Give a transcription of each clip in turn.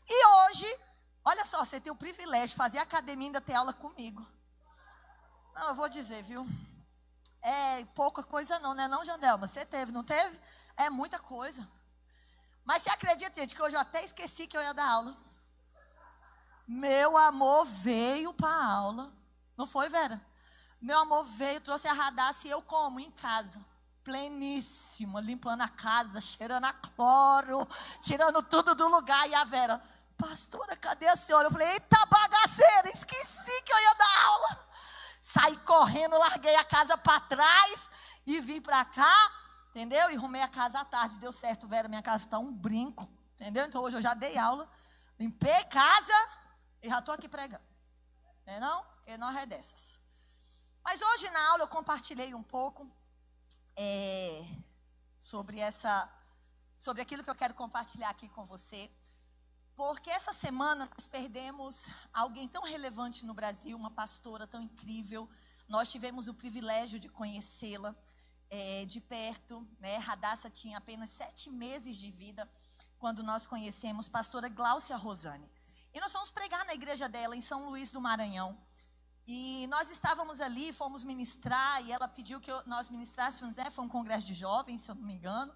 E hoje, olha só, você tem o privilégio de fazer academia e ainda ter aula comigo. Não, eu vou dizer, viu? É pouca coisa não, né não, Jandelma? Você teve, não teve? É muita coisa. Mas você acredita, gente, que hoje eu até esqueci que eu ia dar aula? Meu amor veio para a aula. Não foi, Vera? Meu amor veio, trouxe a Radassa e eu como? Em casa. Pleníssima, limpando a casa, cheirando a cloro, tirando tudo do lugar. E a Vera, pastora, cadê a senhora? Eu falei, eita bagaceira, esqueci que eu ia dar aula. Saí correndo, larguei a casa para trás e vim para cá, entendeu? E arrumei a casa à tarde, deu certo, Vera, minha casa está um brinco, entendeu? Então hoje eu já dei aula, limpei casa e já estou aqui pregando, não é não? Porque nós é dessas. Mas hoje na aula eu compartilhei um pouco sobre aquilo que eu quero compartilhar aqui com você. Porque essa semana nós perdemos alguém tão relevante no Brasil, uma pastora tão incrível. Nós tivemos o privilégio de conhecê-la de perto, né? Radassa tinha apenas 7 meses de vida quando nós conhecemos pastora Gláucia Rosane. E nós fomos pregar na igreja dela em São Luís do Maranhão. E nós estávamos ali, fomos ministrar, e ela pediu que nós ministrássemos, né? Foi um congresso de jovens, se eu não me engano.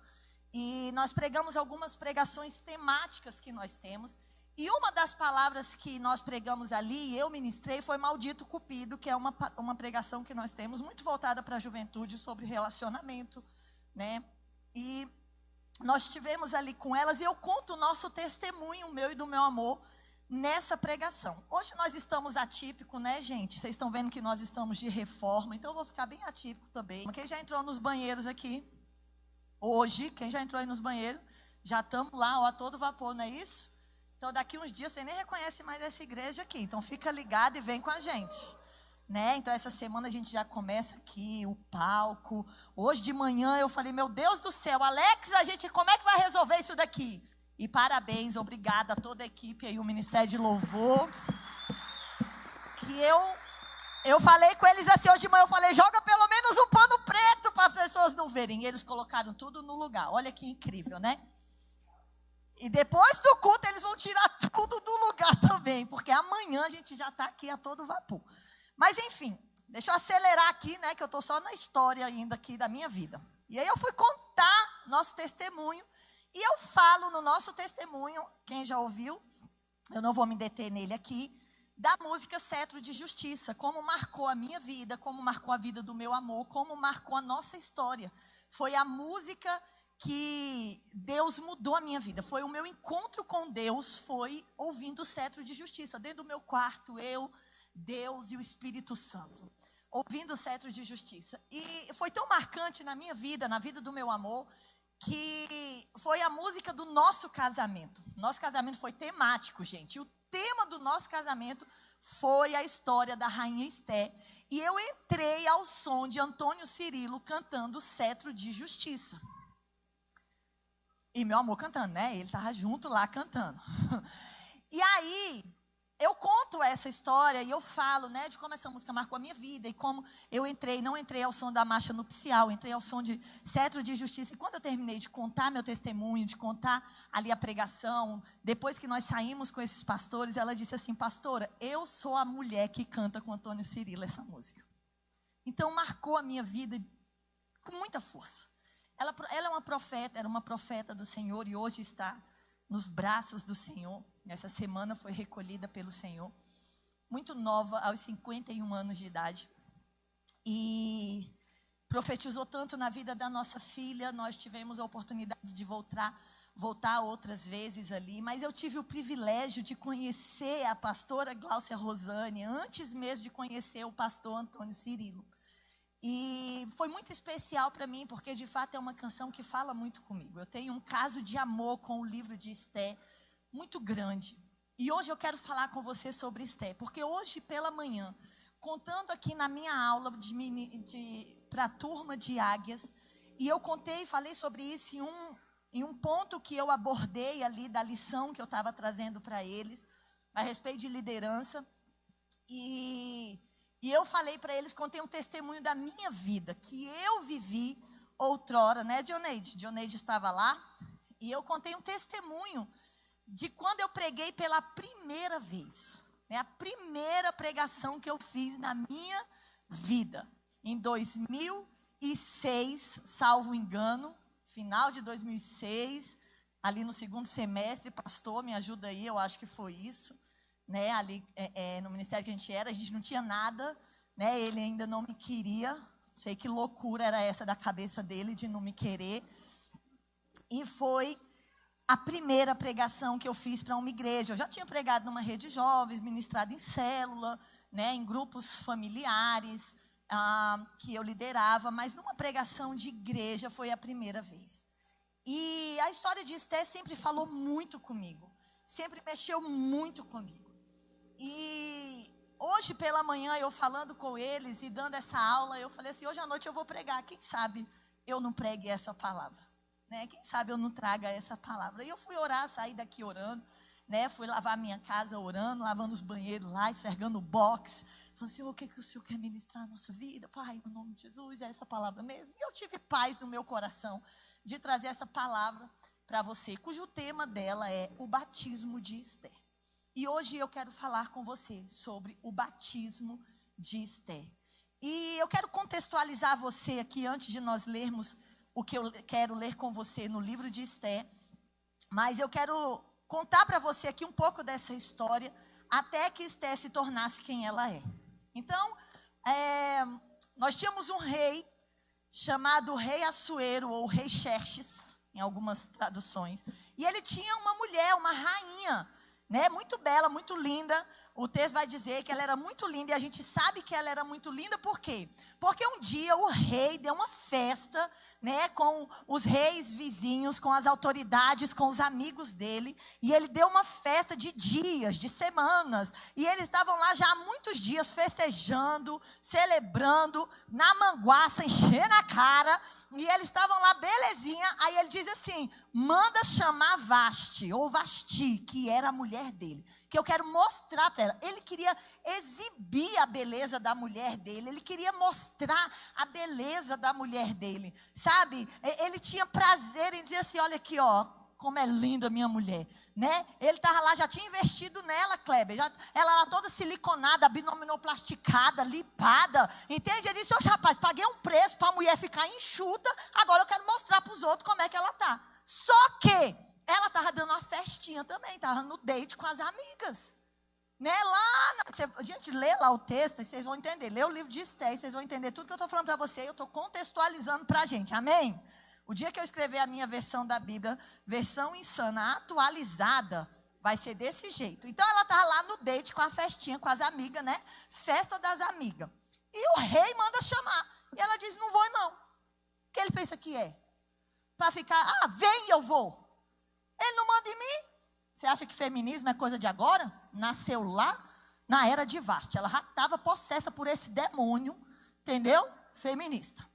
E nós pregamos algumas pregações temáticas que nós temos. E uma das palavras que nós pregamos ali, eu ministrei, foi Maldito Cupido, que é uma pregação que nós temos, muito voltada para a juventude, sobre relacionamento, né? E nós estivemos ali com elas, e eu conto o nosso testemunho, o meu e do meu amor, nessa pregação. Hoje nós estamos atípico, né, gente? Vocês estão vendo que nós estamos de reforma, então eu vou ficar bem atípico também. Quem já entrou nos banheiros aqui? Hoje, quem já entrou aí nos banheiros, já estamos lá, ó, a todo vapor, não é isso? Então, daqui uns dias, você nem reconhece mais essa igreja aqui. Então, fica ligado e vem com a gente, né? Então, essa semana a gente já começa aqui, o palco. Hoje de manhã eu falei, meu Deus do céu, Alex, como é que vai resolver isso daqui? E parabéns, obrigada a toda a equipe aí, o Ministério de Louvor. Que eu falei com eles assim hoje de manhã, eu falei, joga pelo menos um pano preto para as pessoas não verem. E eles colocaram tudo no lugar. Olha que incrível, né? E depois do culto eles vão tirar tudo do lugar também, porque amanhã a gente já está aqui a todo vapor. Mas enfim, deixa eu acelerar aqui, né? Que eu estou só na história ainda aqui da minha vida. E aí eu fui contar nosso testemunho. E eu falo no nosso testemunho, quem já ouviu, eu não vou me deter nele aqui, da música Cetro de Justiça, como marcou a minha vida, como marcou a vida do meu amor, como marcou a nossa história. Foi a música que Deus mudou a minha vida. Foi o meu encontro com Deus, foi ouvindo o Cetro de Justiça, dentro do meu quarto, eu, Deus e o Espírito Santo, ouvindo o Cetro de Justiça. E foi tão marcante na minha vida, na vida do meu amor, que foi a música do nosso casamento. Nosso casamento foi temático, gente. E o tema do nosso casamento foi a história da Rainha Esté. E eu entrei ao som de Antônio Cirilo cantando Cetro de Justiça. E meu amor cantando, né? Ele estava junto lá cantando. E aí, eu conto essa história e eu falo, né, de como essa música marcou a minha vida e como eu não entrei ao som da marcha nupcial, entrei ao som de Cetro de Justiça. E quando eu terminei de contar meu testemunho, de contar ali a pregação, depois que nós saímos com esses pastores, ela disse assim, pastora, eu sou a mulher que canta com Antônio Cirilo essa música. Então, marcou a minha vida com muita força. Ela é uma profeta, era uma profeta do Senhor e hoje está nos braços do Senhor. Essa semana foi recolhida pelo Senhor, muito nova, aos 51 anos de idade. E profetizou tanto na vida da nossa filha, nós tivemos a oportunidade de voltar outras vezes ali, mas eu tive o privilégio de conhecer a pastora Gláucia Rosane, antes mesmo de conhecer o pastor Antônio Cirilo. E foi muito especial para mim, porque de fato é uma canção que fala muito comigo. Eu tenho um caso de amor com o livro de Esté, muito grande. E hoje eu quero falar com você sobre Esté, porque hoje pela manhã, contando aqui na minha aula para a turma de Águias, e eu contei e falei sobre isso em um ponto que eu abordei ali da lição que eu estava trazendo para eles, a respeito de liderança, e eu falei para eles, contei um testemunho da minha vida, que eu vivi outrora, né, Dioneide? Dioneide estava lá, e eu contei um testemunho de quando eu preguei pela primeira vez. A primeira pregação que eu fiz na minha vida. Em 2006, salvo engano, final de 2006, ali no segundo semestre, pastor, me ajuda aí, eu acho que foi isso. Ali no ministério que a gente não tinha nada, ele ainda não me queria. Sei que loucura era essa da cabeça dele de não me querer. E foi a primeira pregação que eu fiz para uma igreja. Eu já tinha pregado numa rede de jovens, ministrado em célula, em grupos familiares que eu liderava, mas numa pregação de igreja foi a primeira vez. E a história de Esté sempre falou muito comigo, sempre mexeu muito comigo. E hoje pela manhã, eu falando com eles e dando essa aula, eu falei assim, hoje à noite eu vou pregar, quem sabe eu não pregue essa palavra, quem sabe eu não traga essa palavra. E eu fui orar, saí daqui orando, fui lavar a minha casa orando, lavando os banheiros lá, esfregando o box. Falei assim, o que o Senhor quer ministrar na nossa vida? Pai, no nome de Jesus, é essa palavra mesmo. E eu tive paz no meu coração de trazer essa palavra para você, cujo tema dela é o batismo de Esté. E hoje eu quero falar com você sobre o batismo de Esté. E eu quero contextualizar você aqui, antes de nós lermos o que eu quero ler com você no livro de Esté. Mas eu quero contar para você aqui um pouco dessa história, até que Esté se tornasse quem ela é. Então, nós tínhamos um rei, chamado Rei Assuero, ou Rei Xerxes, em algumas traduções. E ele tinha uma mulher, uma rainha, muito bela, muito linda. O texto vai dizer que ela era muito linda, e a gente sabe que ela era muito linda, por quê? Porque um dia o rei deu uma festa, com os reis vizinhos, com as autoridades, com os amigos dele, e ele deu uma festa de dias, de semanas, e eles estavam lá já há muitos dias festejando, celebrando, na manguaça, enchendo a cara, e eles estavam lá, belezinha. Aí ele diz assim, manda chamar Vasti, ou Vasti, que era a mulher dele, que eu quero mostrar para ela. Ele queria exibir a beleza da mulher dele, ele queria mostrar a beleza da mulher dele, sabe? Ele tinha prazer em dizer assim, olha aqui, ó, como é linda a minha mulher, Ele estava lá, já tinha investido nela, Kleber, ela era toda siliconada, abdominoplasticada, lipada, entende? Ele disse, hoje rapaz, paguei um preço para a mulher ficar enxuta, agora eu quero mostrar para os outros como é que ela está. Só que ela estava dando uma festinha também, estava no date com as amigas, gente, lê lá o texto e vocês vão entender, lê o livro de Esté e vocês vão entender tudo que eu estou falando para você, eu estou contextualizando para a gente, amém? O dia que eu escrever a minha versão da Bíblia, versão insana, atualizada, vai ser desse jeito. Então ela estava lá no date com a festinha, com as amigas, Festa das amigas. E o rei manda chamar. E ela diz, não vou não. O que ele pensa que é? Para ficar, vem eu vou. Ele não manda em mim. Você acha que feminismo é coisa de agora? Nasceu lá na era de Vasti. Ela já estava possessa por esse demônio, entendeu? Feminista.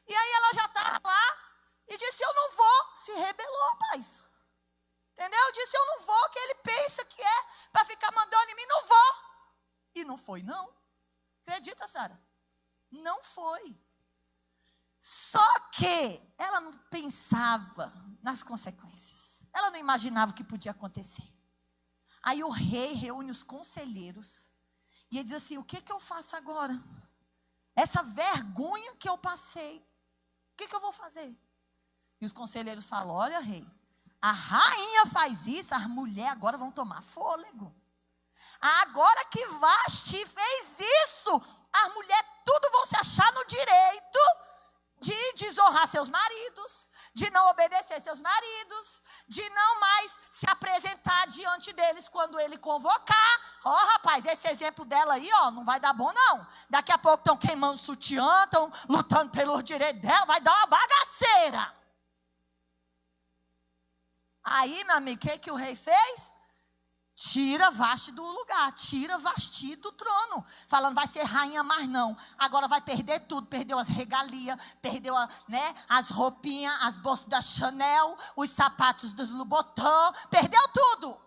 E aí ela já estava lá. E disse, eu não vou. Se rebelou, rapaz. Entendeu? Disse, eu não vou, que ele pensa que é para ficar mandando em mim, não vou. E não foi, não. Acredita, Sara? Não foi. Só que ela não pensava nas consequências. Ela não imaginava o que podia acontecer. Aí o rei reúne os conselheiros e ele diz assim, o que eu faço agora? Essa vergonha que eu passei, o que eu vou fazer? E os conselheiros falam, olha rei, a rainha faz isso, as mulheres agora vão tomar fôlego. Agora que Vasti fez isso, as mulheres tudo vão se achar no direito de desonrar seus maridos, de não obedecer seus maridos, de não mais se apresentar diante deles quando ele convocar. Rapaz, esse exemplo dela aí, não vai dar bom não. Daqui a pouco estão queimando sutiã, estão lutando pelos direitos dela, vai dar uma bagaceira. Aí, meu amigo, o que o rei fez? Tira Vasti do lugar, tira Vasti do trono. Falando, vai ser rainha, mas não. Agora vai perder tudo, perdeu as regalias, perdeu as roupinhas, as bolsas da Chanel, os sapatos do Louboutin, perdeu tudo.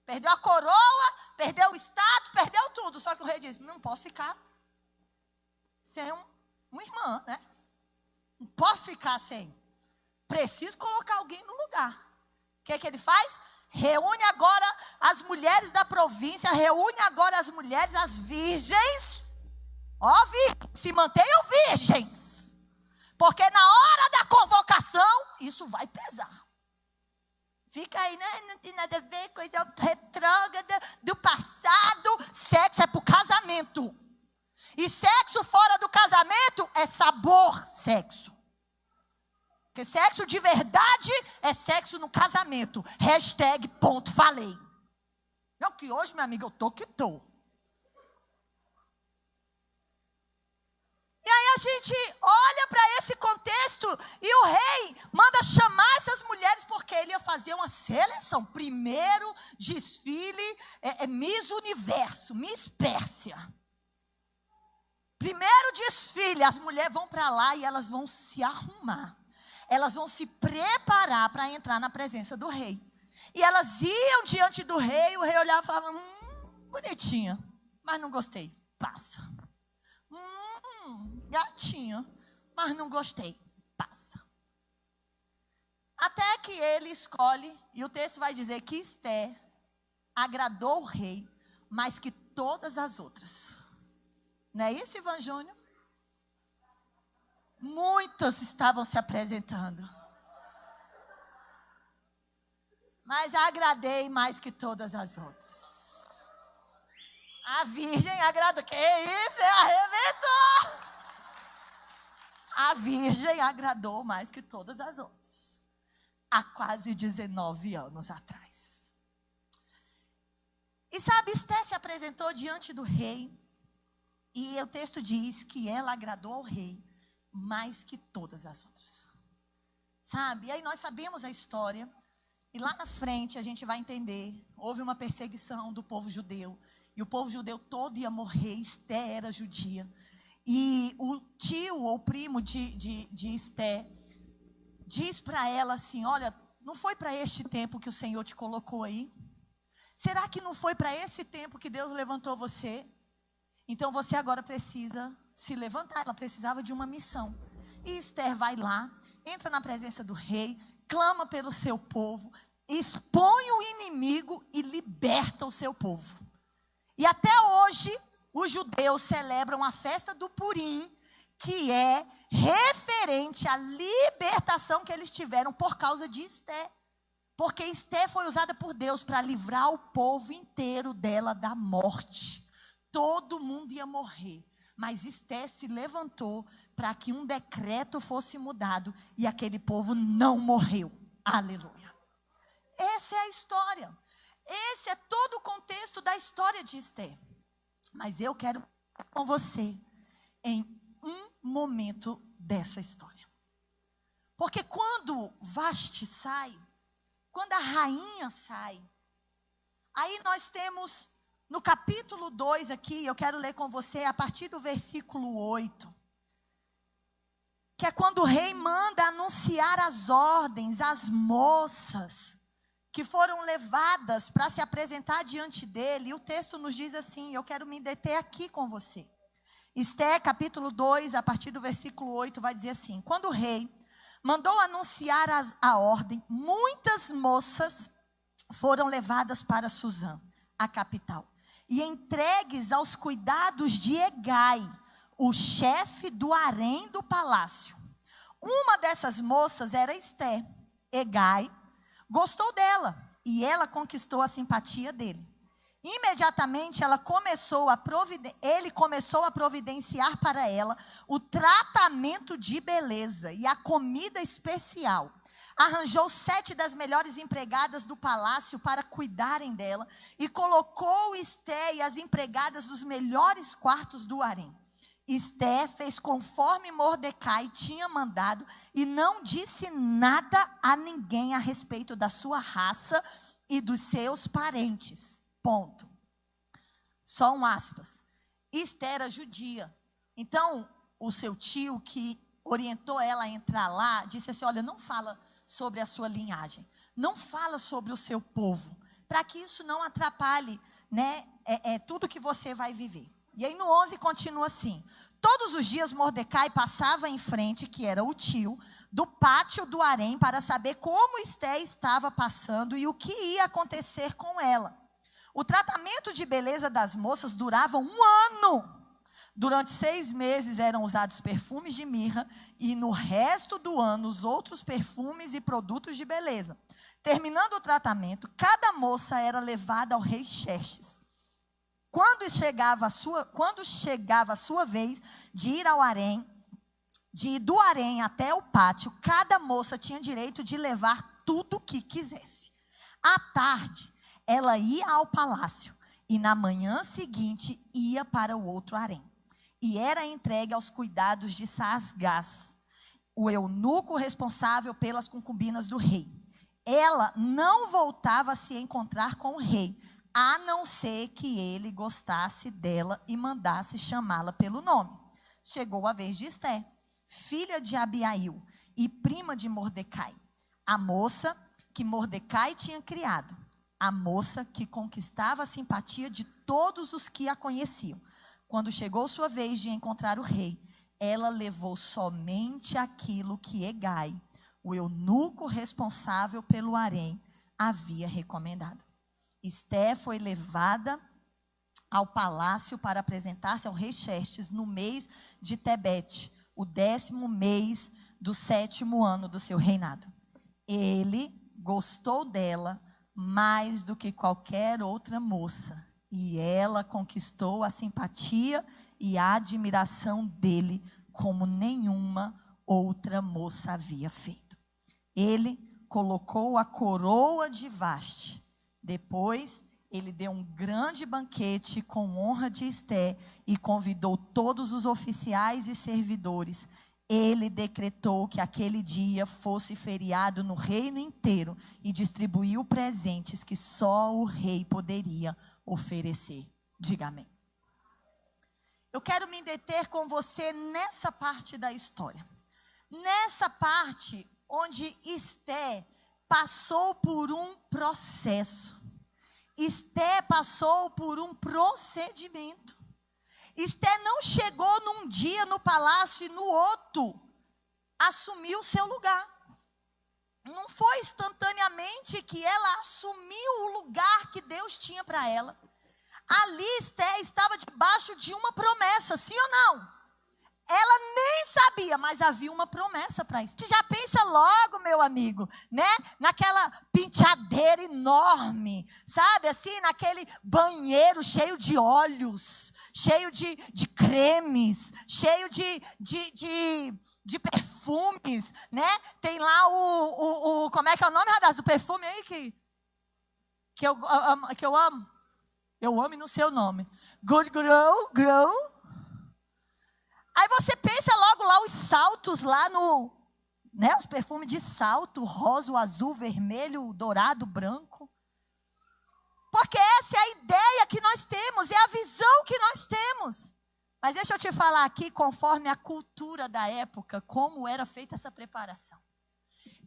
Perdeu a coroa, perdeu o status, perdeu tudo. Só que o rei disse, não posso ficar sem uma irmã, Não posso ficar sem. Preciso colocar alguém no lugar. O que ele faz? reúne agora as mulheres da província, reúne agora as mulheres, as virgens. Ó, se mantenham virgens. Porque na hora da convocação, isso vai pesar. Fica aí, né? Não tem nada a ver, coisa retrógrada do passado. Sexo é para o casamento. E sexo fora do casamento é sabor sexo. Porque sexo de verdade é sexo no casamento. Hashtag ponto, falei. Não que hoje, minha amiga, eu tô que tô. E aí a gente olha para esse contexto e o rei manda chamar essas mulheres porque ele ia fazer uma seleção. Primeiro desfile, Miss Universo, Miss Pérsia. Primeiro desfile, as mulheres vão para lá e elas vão se arrumar. Elas vão se preparar para entrar na presença do rei. E elas iam diante do rei, o rei olhava e falava, bonitinha, mas não gostei, passa. Gatinha, mas não gostei, passa. Até que ele escolhe, e o texto vai dizer que Esther agradou o rei mais que todas as outras. Não é isso, Ivan Júnior? Muitas estavam se apresentando. Mas agradei mais que todas as outras. A virgem agradou. Que isso? Arrebentou! A virgem agradou mais que todas as outras. Há quase 19 anos atrás. E sabe, Esther se apresentou diante do rei. E o texto diz que ela agradou ao rei mais que todas as outras. Sabe? E aí nós sabemos a história. E lá na frente a gente vai entender. Houve uma perseguição do povo judeu. E o povo judeu todo ia morrer. Esther era judia. E o tio ou primo de Esther diz para ela assim, olha, não foi para este tempo que o Senhor te colocou aí? Será que não foi para esse tempo que Deus levantou você? Então você agora precisa se levantar. Ela precisava de uma missão. E Esther vai lá, entra na presença do rei, clama pelo seu povo, expõe o inimigo e liberta o seu povo. E até hoje, os judeus celebram a festa do Purim, que é referente à libertação que eles tiveram por causa de Esther. Porque Esther foi usada por Deus para livrar o povo inteiro dela da morte. Todo mundo ia morrer. Mas Esther se levantou para que um decreto fosse mudado e aquele povo não morreu. Aleluia. Essa é a história. Esse é todo o contexto da história de Esther. Mas eu quero com você em um momento dessa história. Porque quando Vasti sai, quando a rainha sai, aí nós temos no capítulo 2 aqui, eu quero ler com você a partir do versículo 8. Que é quando o rei manda anunciar as ordens às moças que foram levadas para se apresentar diante dele. E o texto nos diz assim, eu quero me deter aqui com você. Esther, capítulo 2, a partir do versículo 8, vai dizer assim. Quando o rei mandou anunciar a ordem, muitas moças foram levadas para Suzã, a capital, e entregues aos cuidados de Hegai, o chefe do harém do palácio. Uma dessas moças era Esther. Hegai gostou dela e ela conquistou a simpatia dele. Imediatamente ele começou a providenciar para ela o tratamento de beleza e a comida especial. Arranjou 7 das melhores empregadas do palácio para cuidarem dela e colocou Esther e as empregadas nos melhores quartos do harém. Esther fez conforme Mordecai tinha mandado e não disse nada a ninguém a respeito da sua raça e dos seus parentes. Ponto. Só um aspas. Esther era judia. Então, o seu tio que orientou ela a entrar lá, disse assim, olha, não fala sobre a sua linhagem. Não fala sobre o seu povo. Para que isso não atrapalhe, né, tudo que você vai viver. E aí no 11 continua assim: todos os dias Mordecai passava em frente, que era o tio, do pátio do harém para saber como Esté estava passando e o que ia acontecer com ela. O tratamento de beleza das moças durava 1 ano. Durante 6 meses eram usados perfumes de mirra e no resto do ano os outros perfumes e produtos de beleza. Terminando o tratamento, cada moça era levada ao rei Xerxes. Quando chegava a sua vez de ir ao harém, de ir do harém até o pátio, cada moça tinha direito de levar tudo o que quisesse. À tarde, ela ia ao palácio e na manhã seguinte ia para o outro harém. E era entregue aos cuidados de Saasgás, o eunuco responsável pelas concubinas do rei. Ela não voltava a se encontrar com o rei, a não ser que ele gostasse dela e mandasse chamá-la pelo nome. Chegou a vez de Esté, filha de Abiail e prima de Mordecai, a moça que Mordecai tinha criado, a moça que conquistava a simpatia de todos os que a conheciam. Quando chegou sua vez de encontrar o rei, ela levou somente aquilo que Hegai, o eunuco responsável pelo harém, havia recomendado. Esté foi levada ao palácio para apresentar-se ao rei Xerxes no mês de Tebete, o 10º mês do 7º ano do seu reinado. Ele gostou dela mais do que qualquer outra moça, e ela conquistou a simpatia e a admiração dele como nenhuma outra moça havia feito. Ele colocou a coroa de Vaste. Depois, ele deu um grande banquete com honra de Esté e convidou todos os oficiais e servidores. Ele decretou que aquele dia fosse feriado no reino inteiro e distribuiu presentes que só o rei poderia oferecer. Diga amém. Eu quero me deter com você nessa parte da história. Nessa parte onde Esté passou por um processo. Esté passou por um procedimento. Esté não chegou num dia no palácio e no outro assumiu o seu lugar. Não foi instantaneamente que ela assumiu o lugar que Deus tinha para ela. Ali Esté estava debaixo de uma promessa, sim ou não? Ela nem sabia, mas havia uma promessa para isso. Você já pensa logo, meu amigo, né? Naquela penteadeira enorme, sabe? Assim, naquele banheiro cheio de óleos, cheio de cremes, cheio de perfumes, né? Tem lá como é que é o nome, Radassa, do perfume aí que eu amo? Eu amo e não sei o nome. Good Grow. Aí você pensa logo lá os saltos lá no, né? Os perfumes de salto, rosa, azul, vermelho, dourado, branco. Porque essa é a ideia que nós temos, é a visão que nós temos. Mas deixa eu te falar aqui, conforme a cultura da época, como era feita essa preparação.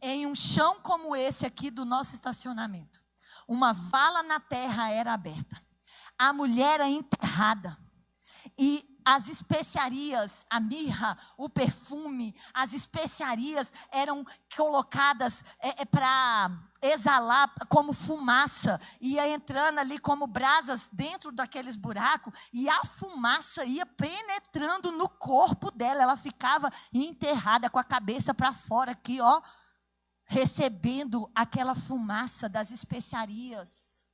Em um chão como esse aqui do nosso estacionamento, uma vala na terra era aberta. A mulher era enterrada. E as especiarias, a mirra, o perfume, as especiarias eram colocadas para exalar como fumaça. Ia entrando ali como brasas dentro daqueles buracos. E a fumaça ia penetrando no corpo dela. Ela ficava enterrada com a cabeça para fora aqui, ó. Recebendo aquela fumaça das especiarias.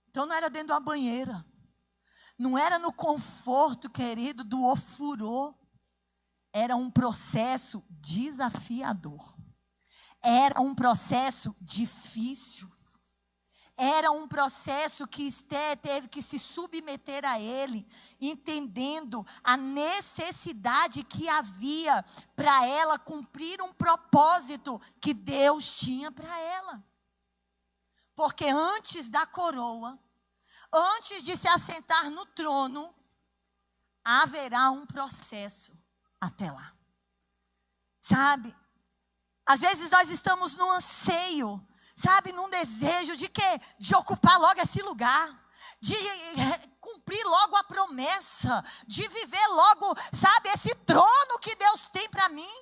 Então não era dentro de uma banheira. Não era no conforto, querido, do ofurô. Era um processo desafiador. Era um processo difícil. Era um processo que Esté teve que se submeter a ele, entendendo a necessidade que havia para ela cumprir um propósito que Deus tinha para ela. Porque antes da coroa, antes de se assentar no trono, haverá um processo até lá. Sabe? Às vezes nós estamos num anseio, sabe? Num desejo de quê? De ocupar logo esse lugar. De cumprir cumprir logo a promessa, de viver logo, sabe, esse trono que Deus tem para mim.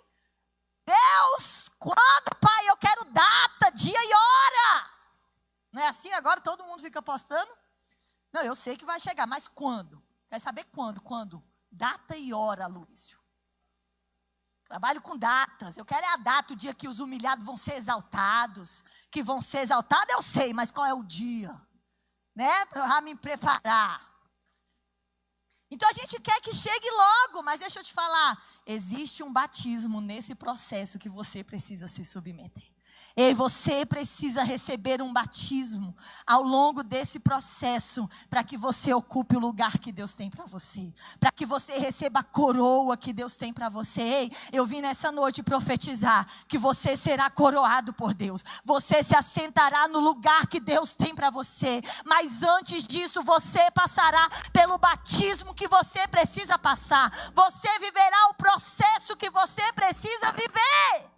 Deus, quando, Pai? Eu quero data, dia e hora. Não é assim? Agora todo mundo fica postando? Não, eu sei que vai chegar, mas quando? Quer saber quando? Quando? Data e hora, Luísio. Trabalho com datas. Eu quero a data, o dia que os humilhados vão ser exaltados. Que vão ser exaltados, eu sei, mas qual é o dia? Né? Para eu já me preparar. Então a gente quer que chegue logo, mas deixa eu te falar. Existe um batismo nesse processo que você precisa se submeter. E você precisa receber um batismo ao longo desse processo para que você ocupe o lugar que Deus tem para você. Para que você receba a coroa que Deus tem para você. Ei, eu vim nessa noite profetizar que você será coroado por Deus. Você se assentará no lugar que Deus tem para você. Mas antes disso você passará pelo batismo que você precisa passar. Você viverá o processo que você precisa viver.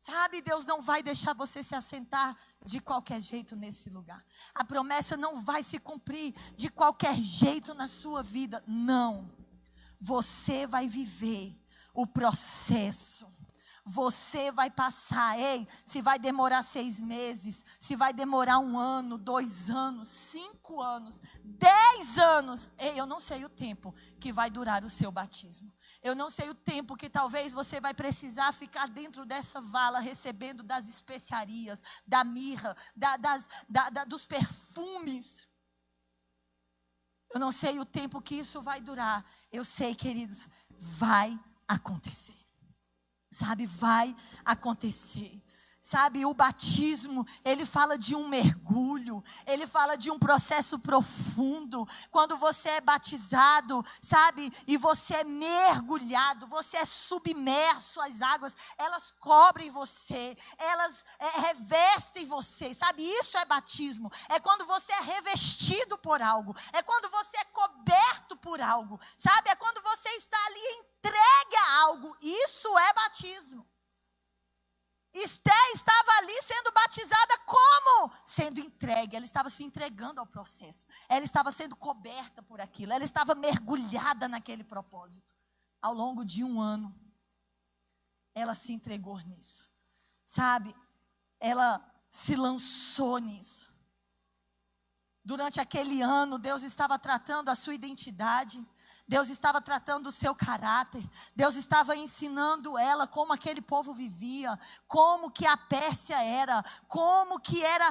Sabe, Deus não vai deixar você se assentar de qualquer jeito nesse lugar. A promessa não vai se cumprir de qualquer jeito na sua vida. Não. Você vai viver o processo. Você vai passar, ei, se vai demorar 6 meses, se vai demorar 1 ano, 2 anos, 5 anos, 10 anos. Ei, eu não sei o tempo que vai durar o seu batismo. Eu não sei o tempo que talvez você vai precisar ficar dentro dessa vala, recebendo das especiarias, da mirra, dos perfumes. Eu não sei o tempo que isso vai durar. Eu sei, queridos, vai acontecer. Sabe, vai acontecer. Sabe, o batismo, ele fala de um mergulho, ele fala de um processo profundo. Quando você é batizado, sabe, e você é mergulhado, você é submerso às águas, elas cobrem você, elas revestem você, sabe, isso é batismo. É quando você é revestido por algo, é quando você é coberto por algo, sabe, é quando você está ali entregue a algo, isso é batismo. Esté estava ali sendo batizada como? Sendo entregue, ela estava se entregando ao processo. Ela estava sendo coberta por aquilo, ela estava mergulhada naquele propósito. Ao longo de 1 ano, ela se entregou nisso. Sabe, ela se lançou nisso. Durante aquele ano, Deus estava tratando a sua identidade. Deus estava tratando o seu caráter. Deus estava ensinando ela como aquele povo vivia. Como que a Pérsia era. Como que eram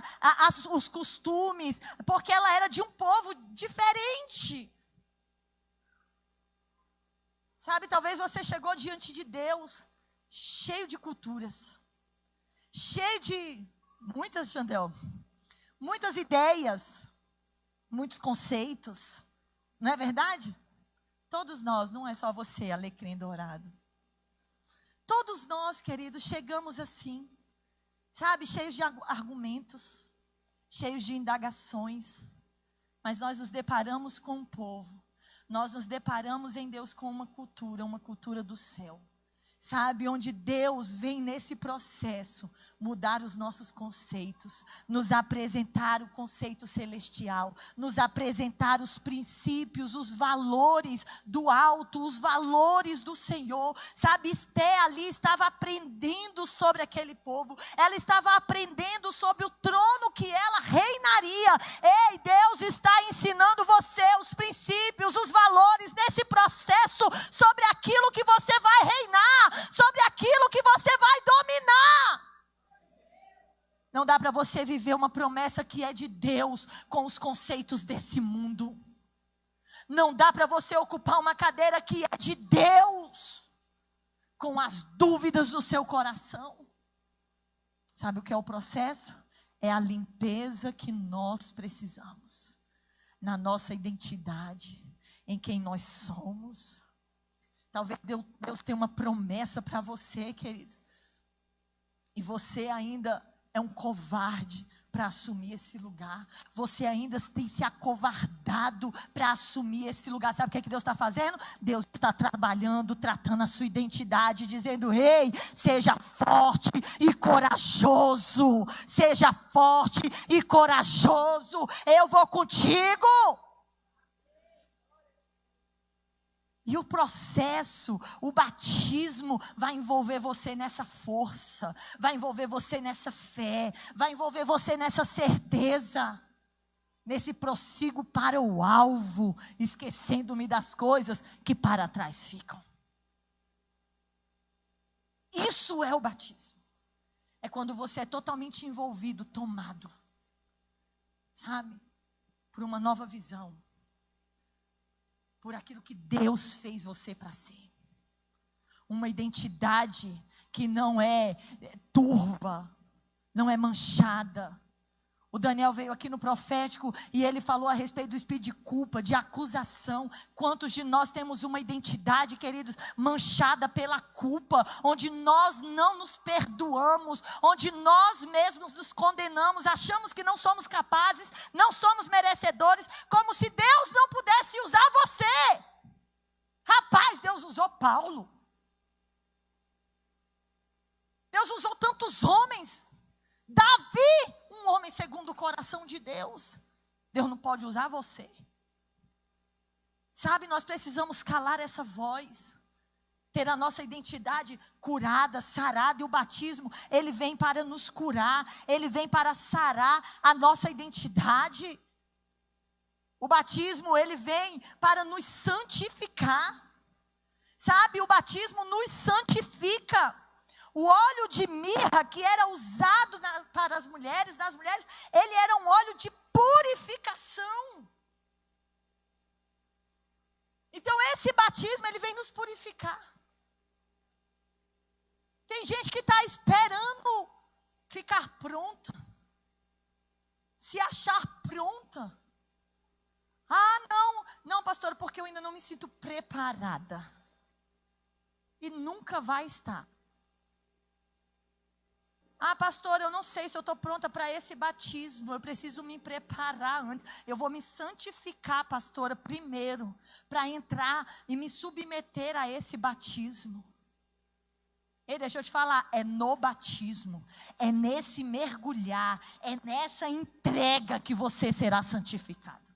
os costumes. Porque ela era de um povo diferente. Sabe, talvez você chegou diante de Deus cheio de culturas. Cheio de muitas, Xandel. Muitas ideias. Muitos conceitos, não é verdade? Todos nós, não é só você, alecrim dourado. Todos nós, queridos, chegamos assim, sabe, cheios de argumentos, cheios de indagações, mas nós nos deparamos com um povo, nós nos deparamos em Deus com uma cultura do céu. Sabe, onde Deus vem nesse processo mudar os nossos conceitos, nos apresentar o conceito celestial, nos apresentar os princípios, os valores do alto, os valores do Senhor. Sabe, Esté ali estava aprendendo sobre aquele povo, ela estava aprendendo sobre o trono que ela reinaria. Ei, Deus está ensinando você os princípios, os valores nesse processo sobre aquilo que você vai reinar. Sobre aquilo que você vai dominar. Não dá para você viver uma promessa que é de Deus com os conceitos desse mundo. Não dá para você ocupar uma cadeira que é de Deus com as dúvidas do seu coração. Sabe o que é o processo? É a limpeza que nós precisamos na nossa identidade, em quem nós somos. Talvez Deus tenha uma promessa para você, queridos. E você ainda é um covarde para assumir esse lugar. Você ainda tem se acovardado para assumir esse lugar. Sabe o que Deus está fazendo? Deus está trabalhando, tratando a sua identidade, dizendo: ei, seja forte e corajoso. Seja forte e corajoso. Eu vou contigo. E o processo, o batismo vai envolver você nessa força, vai envolver você nessa fé, vai envolver você nessa certeza, nesse prossigo para o alvo, esquecendo-me das coisas que para trás ficam. Isso é o batismo. É quando você é totalmente envolvido, tomado, sabe, por uma nova visão. Por aquilo que Deus fez você para ser. Uma identidade que não é turva, não é manchada. O Daniel veio aqui no profético e ele falou a respeito do espírito de culpa, de acusação. Quantos de nós temos uma identidade, queridos, manchada pela culpa, onde nós não nos perdoamos, onde nós mesmos nos condenamos, achamos que não somos capazes, não somos merecedores, como se Deus não pudesse usar você. Rapaz, Deus usou Paulo. Deus usou tantos homens. Davi, um homem segundo o coração de Deus. Deus não pode usar você. Sabe, nós precisamos calar essa voz. Ter a nossa identidade curada, sarada. E o batismo, ele vem para nos curar. Ele vem para sarar a nossa identidade. O batismo, ele vem para nos santificar. Sabe, o batismo nos santifica. O óleo de mirra que era usado para as mulheres, das mulheres, ele era um óleo de purificação. Então esse batismo, ele vem nos purificar. Tem gente que está esperando ficar pronta, se achar pronta. Não pastora, porque eu ainda não me sinto preparada. E nunca vai estar. Pastora, eu não sei se eu estou pronta para esse batismo, eu preciso me preparar antes. Eu vou me santificar, pastora, primeiro, para entrar e me submeter a esse batismo. E deixa eu te falar, é no batismo, é nesse mergulhar, é nessa entrega que você será santificado.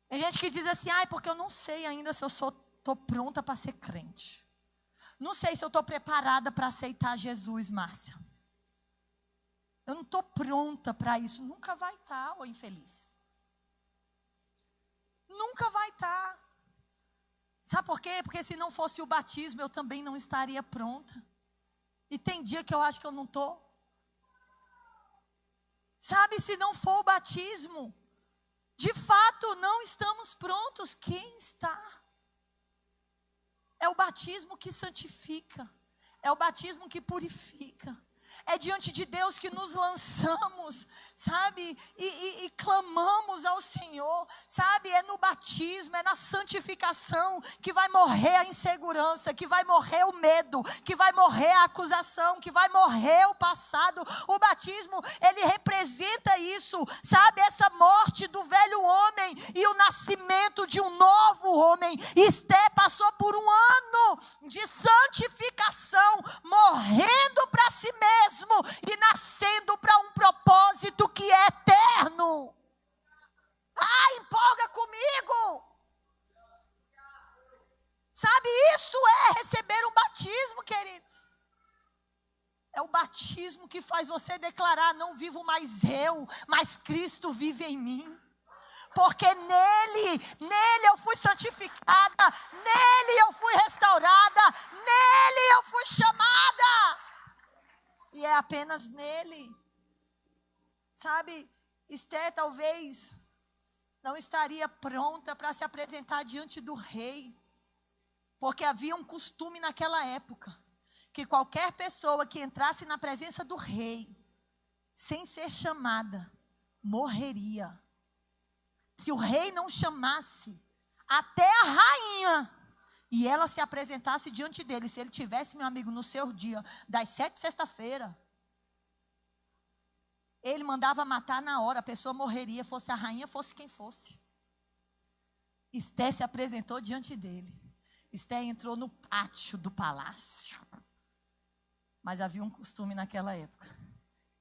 Tem gente que diz assim, porque eu não sei ainda se eu estou pronta para ser crente. Não sei se eu estou preparada para aceitar Jesus, Márcia. Eu não estou pronta para isso. Nunca vai estar, ô infeliz. Nunca vai estar. Sabe por quê? Porque se não fosse o batismo, eu também não estaria pronta. E tem dia que eu acho que eu não estou. Sabe, se não for o batismo, de fato não estamos prontos. Quem está? É o batismo que santifica. É o batismo que purifica. É diante de Deus que nos lançamos, sabe? E clamamos ao Senhor, sabe? É no batismo, é na santificação que vai morrer a insegurança, que vai morrer o medo, que vai morrer a acusação, que vai morrer o passado. O batismo, ele representa isso, sabe? Essa morte do velho homem e o nascimento de um novo homem. Esté passou por um ano de santificação, morrendo para si mesmo e nascendo para um propósito que é eterno. Empolga comigo. Sabe, isso é receber um batismo, queridos. É o batismo que faz você declarar, não vivo mais eu, mas Cristo vive em mim. Porque nele eu fui santificada, nele eu fui restaurada, nele eu fui chamada. E é apenas nele. Sabe, Esté talvez não estaria pronta para se apresentar diante do rei. Porque havia um costume naquela época, que qualquer pessoa que entrasse na presença do rei, sem ser chamada, morreria. Se o rei não chamasse até a rainha, e ela se apresentasse diante dele, se ele tivesse, meu amigo, no seu dia, das 7 de sexta-feira, ele mandava matar na hora, a pessoa morreria, fosse a rainha, fosse quem fosse. Esté se apresentou diante dele. Esté entrou no pátio do palácio. Mas havia um costume naquela época,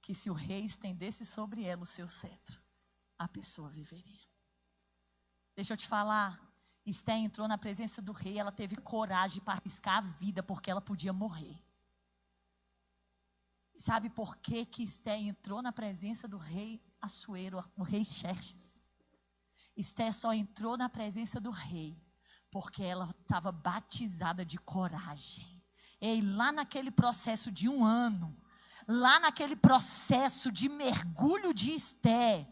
que se o rei estendesse sobre ela o seu cetro, a pessoa viveria. Deixa eu te falar, Esté entrou na presença do rei, ela teve coragem para arriscar a vida, porque ela podia morrer. Sabe por que Esté entrou na presença do rei Assuero, o rei Xerxes? Esté só entrou na presença do rei porque ela estava batizada de coragem. E lá naquele processo de 1 ano, lá naquele processo de mergulho de Esté,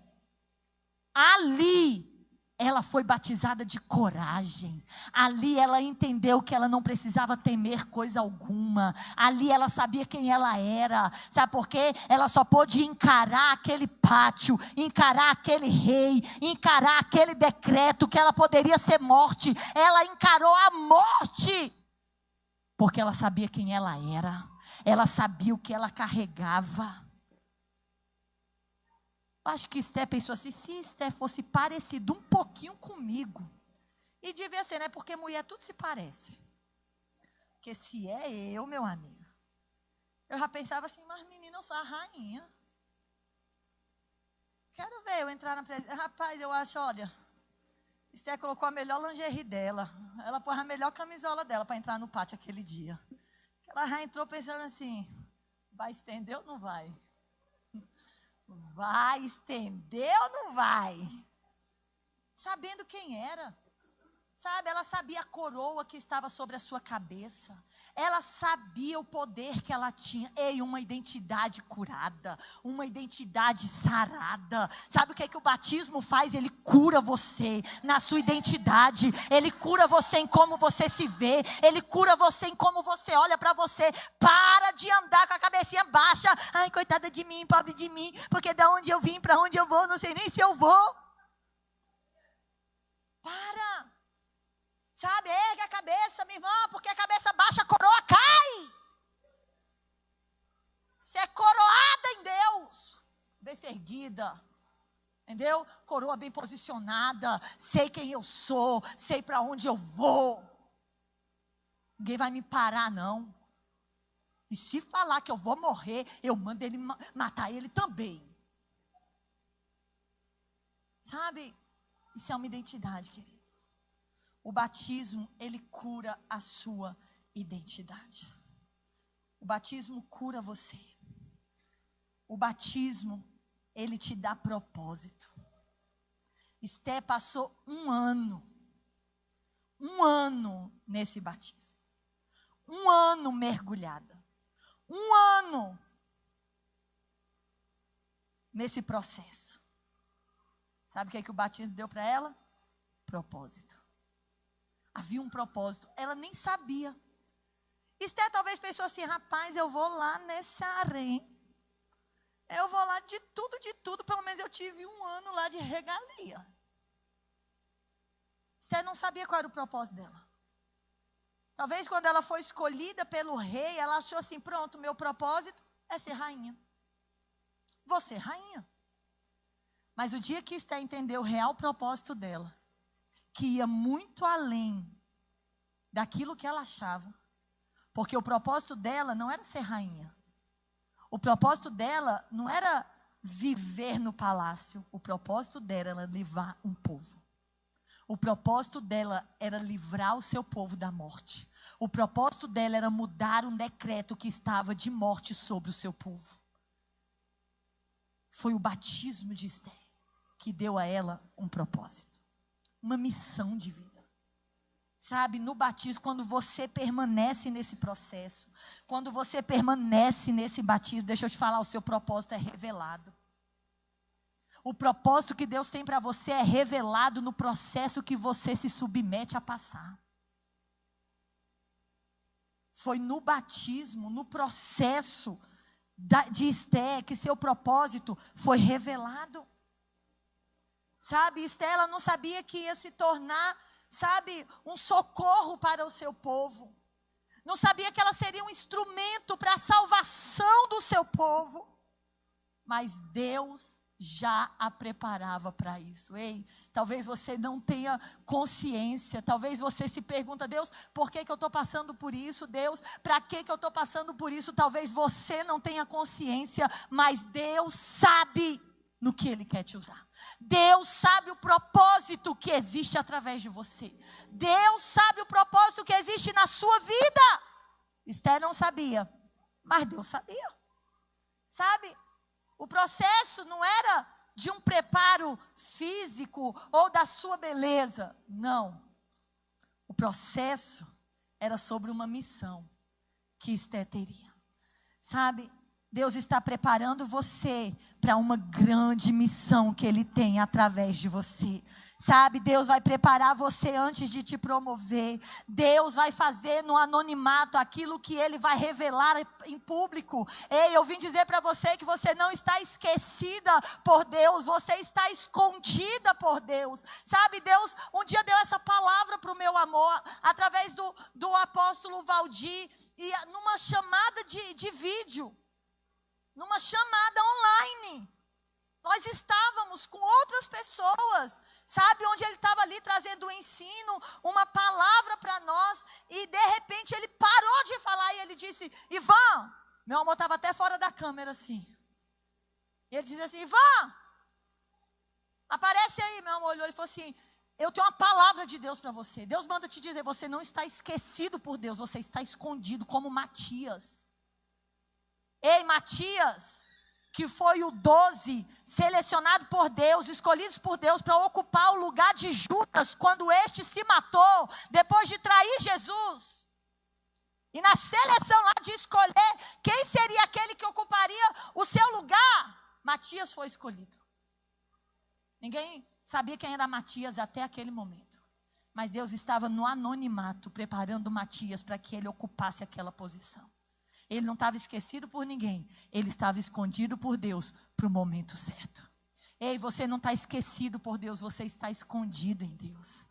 ali ela foi batizada de coragem. Ali ela entendeu que ela não precisava temer coisa alguma. Ali ela sabia quem ela era. Sabe por quê? Ela só pôde encarar aquele pátio, encarar aquele rei, encarar aquele decreto que ela poderia ser morte. Ela encarou a morte, porque ela sabia quem ela era. Ela sabia o que ela carregava. Acho que Esté pensou assim, se Esté fosse parecido um pouquinho comigo, e devia ser, né? Porque mulher tudo se parece. Porque se é eu, meu amigo, eu já pensava assim, mas menina, eu sou a rainha. Quero ver eu entrar na presença. Rapaz, eu acho, olha, Esté colocou a melhor lingerie dela, ela pôs a melhor camisola dela para entrar no pátio aquele dia. Ela já entrou pensando assim, vai estender ou não vai? Vai estender ou não vai? Sabendo quem era. Sabe, ela sabia a coroa que estava sobre a sua cabeça. Ela sabia o poder que ela tinha. Ei, uma identidade curada, uma identidade sarada. Sabe o que é que o batismo faz? Ele cura você na sua identidade. Ele cura você em como você se vê. Ele cura você em como você olha para você. Para de andar com a cabecinha baixa. Ai, coitada de mim, pobre de mim. Porque da onde eu vim, para onde eu vou, não sei nem se eu vou. Para. Sabe, ergue a cabeça, minha irmã, porque a cabeça baixa, a coroa cai. Você é coroada em Deus. Cabeça erguida, entendeu? Coroa bem posicionada, sei quem eu sou, sei para onde eu vou. Ninguém vai me parar, não. E se falar que eu vou morrer, eu mando ele matar ele também. Sabe, isso é uma identidade, querido. O batismo, ele cura a sua identidade. O batismo cura você. O batismo, ele te dá propósito. Esté passou 1 ano. 1 ano nesse batismo. 1 ano mergulhada. 1 ano nesse processo. Sabe o que é que o batismo deu para ela? Propósito. Havia um propósito. Ela nem sabia. Esté talvez pensou assim, rapaz, eu vou lá nessa arena. Eu vou lá de tudo. Pelo menos eu tive 1 ano lá de regalia. Esté não sabia qual era o propósito dela. Talvez quando ela foi escolhida pelo rei, ela achou assim, pronto, meu propósito é ser rainha. Vou ser rainha. Mas o dia que Esté entendeu o real propósito dela, que ia muito além daquilo que ela achava. Porque o propósito dela não era ser rainha. O propósito dela não era viver no palácio. O propósito dela era livrar um povo. O propósito dela era livrar o seu povo da morte. O propósito dela era mudar um decreto que estava de morte sobre o seu povo. Foi o batismo de Esté que deu a ela um propósito. Uma missão de vida. Sabe, no batismo, quando você permanece nesse processo, quando você permanece nesse batismo, deixa eu te falar, o seu propósito é revelado. O propósito que Deus tem para você é revelado no processo que você se submete a passar. Foi no batismo, no processo de Esté, que seu propósito foi revelado. Sabe, Esté, ela não sabia que ia se tornar, sabe, um socorro para o seu povo. Não sabia que ela seria um instrumento para a salvação do seu povo. Mas Deus já a preparava para isso. Ei, talvez você não tenha consciência. Talvez você se pergunta, Deus, por que eu estou passando por isso? Deus, para que eu estou passando por isso? Talvez você não tenha consciência, mas Deus sabe. no que Ele quer te usar. Deus sabe o propósito que existe através de você. Deus sabe o propósito que existe na sua vida. Esther não sabia, mas Deus sabia. Sabe, o processo não era de um preparo físico ou da sua beleza. Não. O processo era sobre uma missão que Esther teria. Sabe, Deus está preparando você para uma grande missão que Ele tem através de você. Sabe, Deus vai preparar você antes de te promover. Deus vai fazer no anonimato aquilo que Ele vai revelar em público. Ei, eu vim dizer para você que você não está esquecida por Deus, você está escondida por Deus. Sabe, Deus um dia deu essa palavra para o meu amor, através do apóstolo Valdir, e numa chamada de vídeo. Numa chamada online. Nós estávamos com outras pessoas, sabe, onde ele estava ali trazendo um ensino, uma palavra para nós, e de repente ele parou de falar e ele disse: Ivan, meu amor estava até fora da câmera assim. E ele disse assim: Ivan, aparece aí. Meu amor olhou e falou assim: eu tenho uma palavra de Deus para você. Deus manda te dizer, você não está esquecido por Deus, você está escondido como Matias. Ei, Matias, que foi o 12, selecionado por Deus, escolhidos por Deus para ocupar o lugar de Judas, quando este se matou, depois de trair Jesus. E na seleção lá de escolher quem seria aquele que ocuparia o seu lugar, Matias foi escolhido. Ninguém sabia quem era Matias até aquele momento. Mas Deus estava no anonimato, preparando Matias para que ele ocupasse aquela posição. Ele não estava esquecido por ninguém. Ele estava escondido por Deus para o momento certo. Ei, você não está esquecido por Deus, você está escondido em Deus.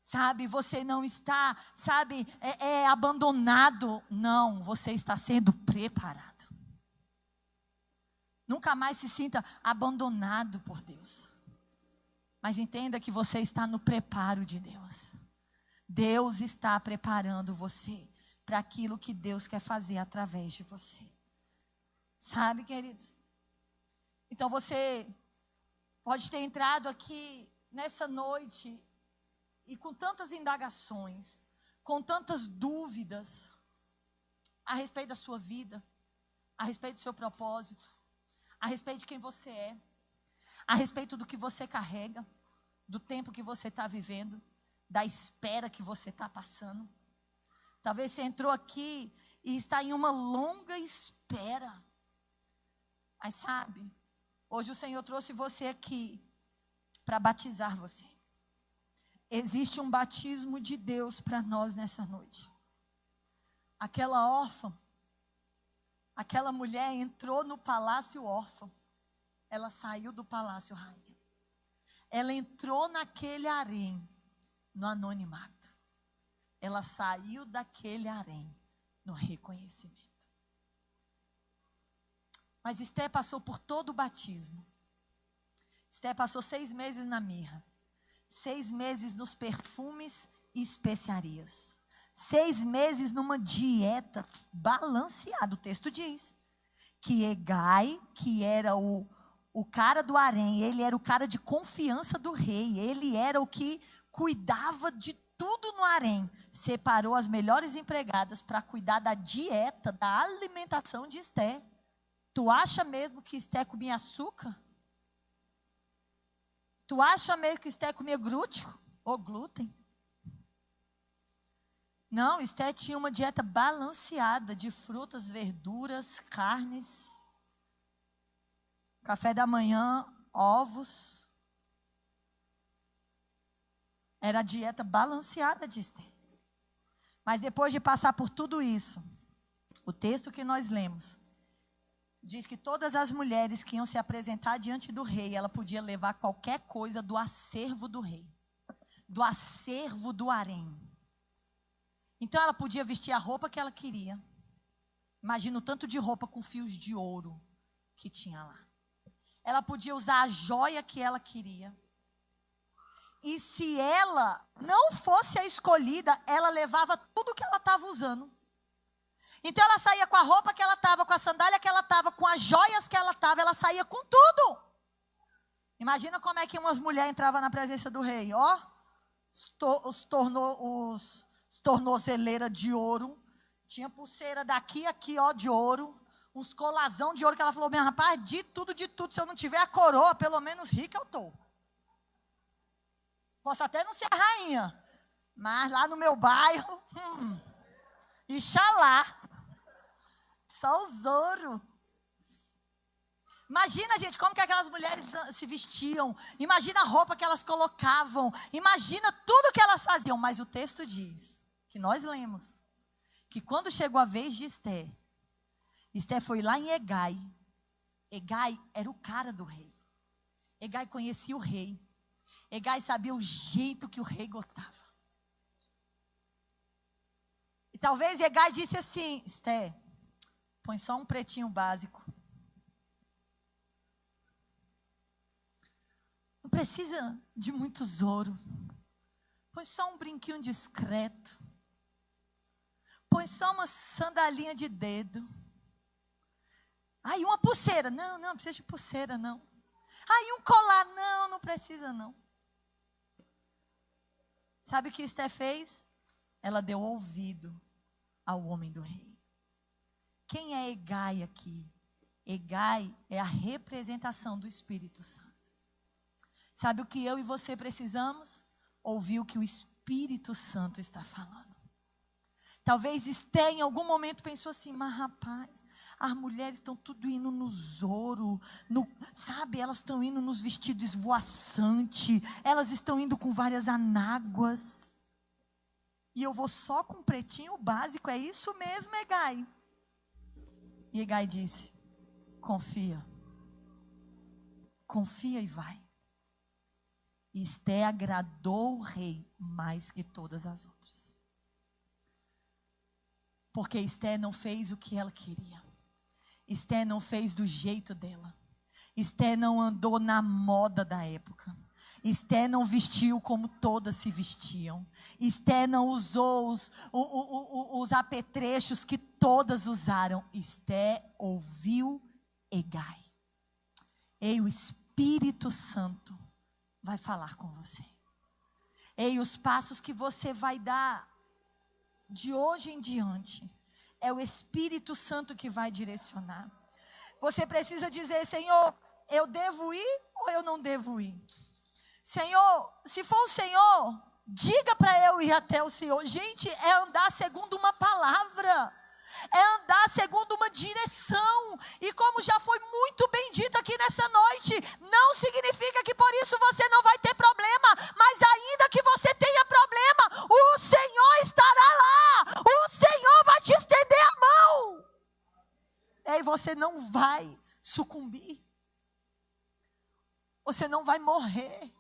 Sabe, você não está, sabe, abandonado. Não, você está sendo preparado. Nunca mais se sinta abandonado por Deus. Mas entenda que você está no preparo de Deus. Deus está preparando você para aquilo que Deus quer fazer através de você. Sabe, queridos? Então você pode ter entrado aqui nessa noite e com tantas indagações, com tantas dúvidas a respeito da sua vida, a respeito do seu propósito, a respeito de quem você é, a respeito do que você carrega, do tempo que você está vivendo, da espera que você está passando. Talvez você entrou aqui e está em uma longa espera. Mas sabe, hoje o Senhor trouxe você aqui para batizar você. Existe um batismo de Deus para nós nessa noite. Aquela órfã, aquela mulher entrou no palácio órfã. Ela saiu do palácio rainha. Ela entrou naquele harém, no anonimato. Ela saiu daquele harém no reconhecimento. Mas Esther passou por todo o batismo. Esther passou 6 meses na mirra. 6 meses nos perfumes e especiarias. 6 meses numa dieta balanceada. O texto diz que Hegai, que era o cara do harém, ele era o cara de confiança do rei. Ele era o que cuidava de tudo no harém. Separou as melhores empregadas para cuidar da dieta, da alimentação de Esther. Tu acha mesmo que Esther comia açúcar? Tu acha mesmo que Esther comia glúten ou glúten? Não, Esther tinha uma dieta balanceada de frutas, verduras, carnes, café da manhã, ovos. Era a dieta balanceada de Esther. Mas depois de passar por tudo isso, o texto que nós lemos diz que todas as mulheres que iam se apresentar diante do rei, ela podia levar qualquer coisa do acervo do rei, do acervo do harém. Então ela podia vestir a roupa que ela queria. Imagina o tanto de roupa com fios de ouro que tinha lá. Ela podia usar a joia que ela queria. E se ela não fosse a escolhida, ela levava tudo que ela estava usando. Então ela saía com a roupa que ela estava, com a sandália que ela estava, com as joias que ela estava, ela saía com tudo. Imagina como é que umas mulheres entravam na presença do rei. Ó, os tornozeleiras de ouro. Tinha pulseira daqui aqui, ó, de ouro. Uns colazão de ouro que ela falou, meu rapaz, de tudo. Se eu não tiver a coroa, pelo menos rica eu estou. Posso até não ser a rainha, mas lá no meu bairro, Ixalá, só os ouro. Imagina, gente, como que aquelas mulheres se vestiam. Imagina a roupa que elas colocavam. Imagina tudo que elas faziam. Mas o texto diz, que nós lemos, que quando chegou a vez de Esté, Esté foi lá em Hegai. Hegai era o cara do rei. Hegai conhecia o rei. Hegai sabia o jeito que o rei gostava. E talvez Hegai disse assim, Esté, põe só um pretinho básico. Não precisa de muito ouro. Põe só um brinquinho discreto. Põe só uma sandalinha de dedo. Aí uma pulseira. Não precisa de pulseira, não. Aí um colar. Não precisa, não. Sabe o que Esté fez? Ela deu ouvido ao homem do rei. Quem é Hegai aqui? Hegai é a representação do Espírito Santo. Sabe o que eu e você precisamos? Ouvir o que o Espírito Santo está falando. Talvez Esté em algum momento pensou assim, mas rapaz, as mulheres estão tudo indo nos ouro, sabe, elas estão indo nos vestidos esvoaçantes, elas estão indo com várias anáguas, e eu vou só com um pretinho básico, é isso mesmo, Hegai? E Hegai disse, confia e vai. E Esté agradou o rei mais que todas as outras. Porque Esté não fez o que ela queria. Esté não fez do jeito dela. Esté não andou na moda da época. Esté não vestiu como todas se vestiam. Esté não usou os apetrechos que todas usaram. Esté ouviu Hegai. Ei, o Espírito Santo vai falar com você. Ei, os passos que você vai dar de hoje em diante, é o Espírito Santo que vai direcionar. Você precisa dizer, Senhor, eu devo ir ou eu não devo ir? Senhor, se for o Senhor, diga para eu ir até o Senhor. Gente, é andar segundo uma palavra. É andar segundo uma direção. E como já foi muito bem dito aqui nessa noite, não significa que por isso você não vai ter problema. Mas ainda que você tenha problema, o Senhor estará lá. O Senhor vai te estender a mão. E você não vai sucumbir. Você não vai morrer.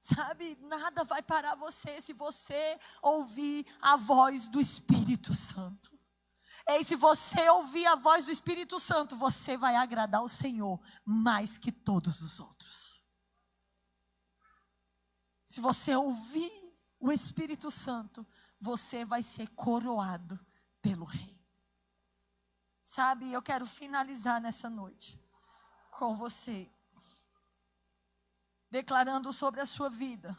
Sabe, nada vai parar você se você ouvir a voz do Espírito Santo. E se você ouvir a voz do Espírito Santo, você vai agradar o Senhor mais que todos os outros. Se você ouvir o Espírito Santo, você vai ser coroado pelo Rei. Sabe, eu quero finalizar nessa noite com você, declarando sobre a sua vida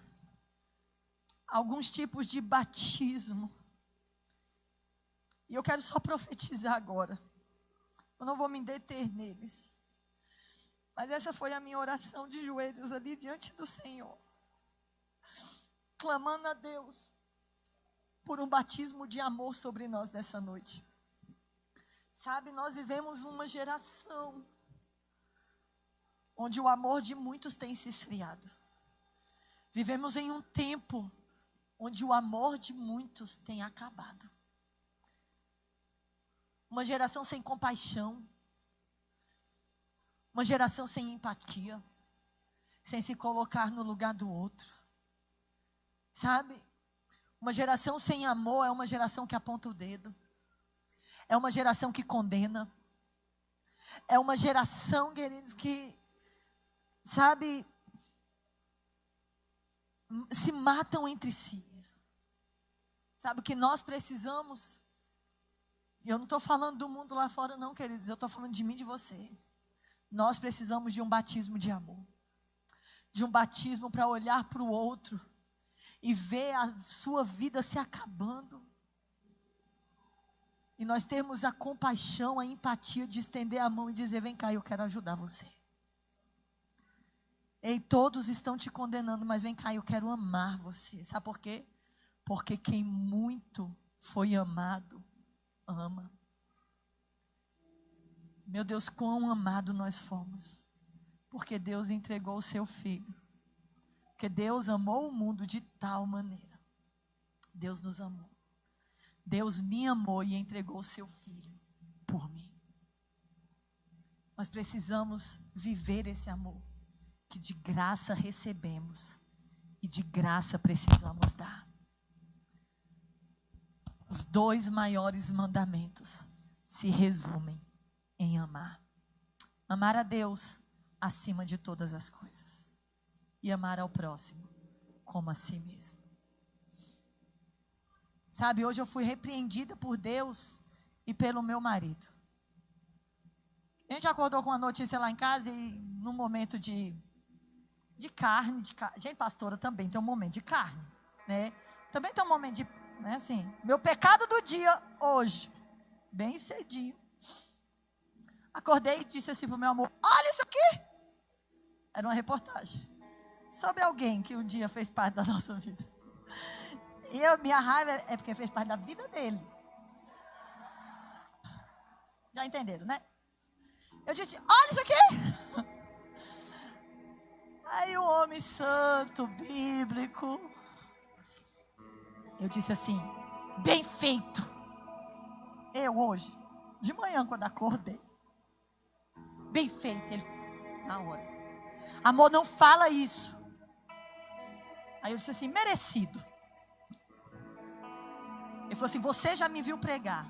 alguns tipos de batismo. E eu quero só profetizar agora. Eu não vou me deter neles. Mas essa foi a minha oração de joelhos ali diante do Senhor. Clamando a Deus por um batismo de amor sobre nós nessa noite. Sabe, nós vivemos uma geração onde o amor de muitos tem se esfriado. Vivemos em um tempo onde o amor de muitos tem acabado. Uma geração sem compaixão. Uma geração sem empatia. Sem se colocar no lugar do outro. Sabe? Uma geração sem amor é uma geração que aponta o dedo. É uma geração que condena. É uma geração, queridos, que, sabe, se matam entre si. Sabe o que nós precisamos? E eu não estou falando do mundo lá fora não, queridos. Eu estou falando de mim e de você. Nós precisamos de um batismo de amor. De um batismo para olhar para o outro e ver a sua vida se acabando. E nós temos a compaixão, a empatia de estender a mão e dizer: vem cá, eu quero ajudar você. Ei, todos estão te condenando, mas vem cá, eu quero amar você. Sabe por quê? Porque quem muito foi amado, ama. Meu Deus, quão amado nós fomos. Porque Deus entregou o seu Filho. Porque Deus amou o mundo de tal maneira. Deus nos amou. Deus me amou e entregou o seu Filho por mim. Nós precisamos viver esse amor que de graça recebemos e de graça precisamos dar. Os 2 maiores mandamentos se resumem em amar. Amar a Deus acima de todas as coisas. E amar ao próximo como a si mesmo. Sabe, hoje eu fui repreendida por Deus e pelo meu marido. A gente acordou com uma notícia lá em casa e num momento de carne, gente, pastora também tem um momento de carne, né? Também tem um momento de, né, assim, meu pecado do dia hoje, bem cedinho. Acordei e disse assim pro meu amor: olha isso aqui. Era uma reportagem sobre alguém que um dia fez parte da nossa vida. E minha raiva é porque fez parte da vida dele. Já entenderam, né? Eu disse: olha isso aqui. Aí o homem santo, bíblico, eu disse assim: bem feito. Eu hoje, de manhã quando acordei, bem feito. Ele, na hora: amor, não fala isso. Aí eu disse assim: merecido. Ele falou assim: você já me viu pregar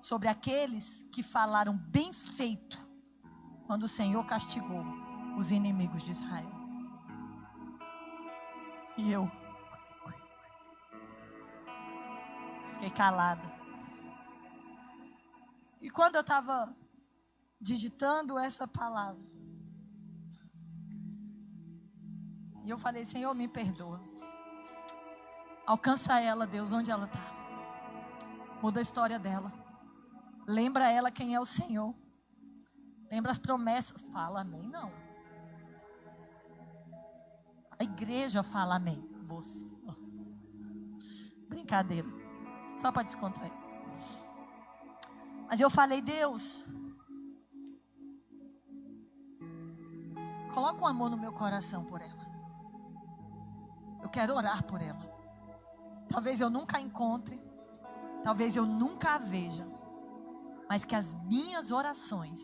sobre aqueles que falaram bem feito quando o Senhor castigou os inimigos de Israel. E eu fiquei calada. E quando eu estava digitando essa palavra, e eu falei: Senhor, me perdoa. Alcança ela, Deus, onde ela está. Muda a história dela. Lembra ela quem é o Senhor. Lembra as promessas. Fala amém, não. A igreja fala amém. Você. Brincadeira. Só para descontrair. Mas eu falei: Deus, coloca um amor no meu coração por ela. Eu quero orar por ela. Talvez eu nunca a encontre, talvez eu nunca a veja, mas que as minhas orações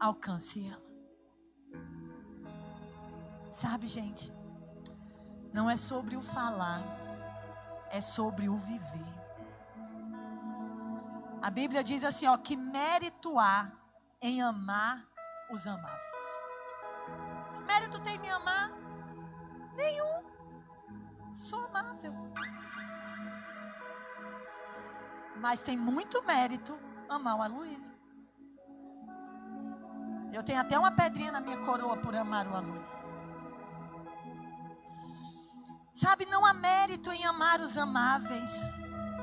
alcancem ela. Sabe, gente, não é sobre o falar, é sobre o viver. A Bíblia diz assim, ó, que mérito há em amar os amáveis. Que mérito tem em me amar? Nenhum. Sou amável. Mas tem muito mérito amar o Aloysio. Eu tenho até uma pedrinha na minha coroa por amar o Aloysio. Sabe, não há mérito em amar os amáveis.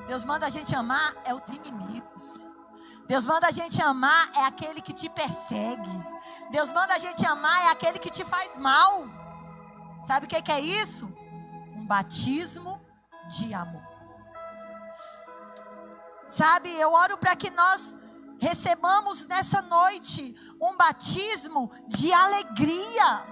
Deus manda a gente amar é os inimigos. Deus manda a gente amar é aquele que te persegue. Deus manda a gente amar é aquele que te faz mal. Sabe o que é isso? Um batismo de amor. Sabe, eu oro para que nós recebamos nessa noite um batismo de alegria.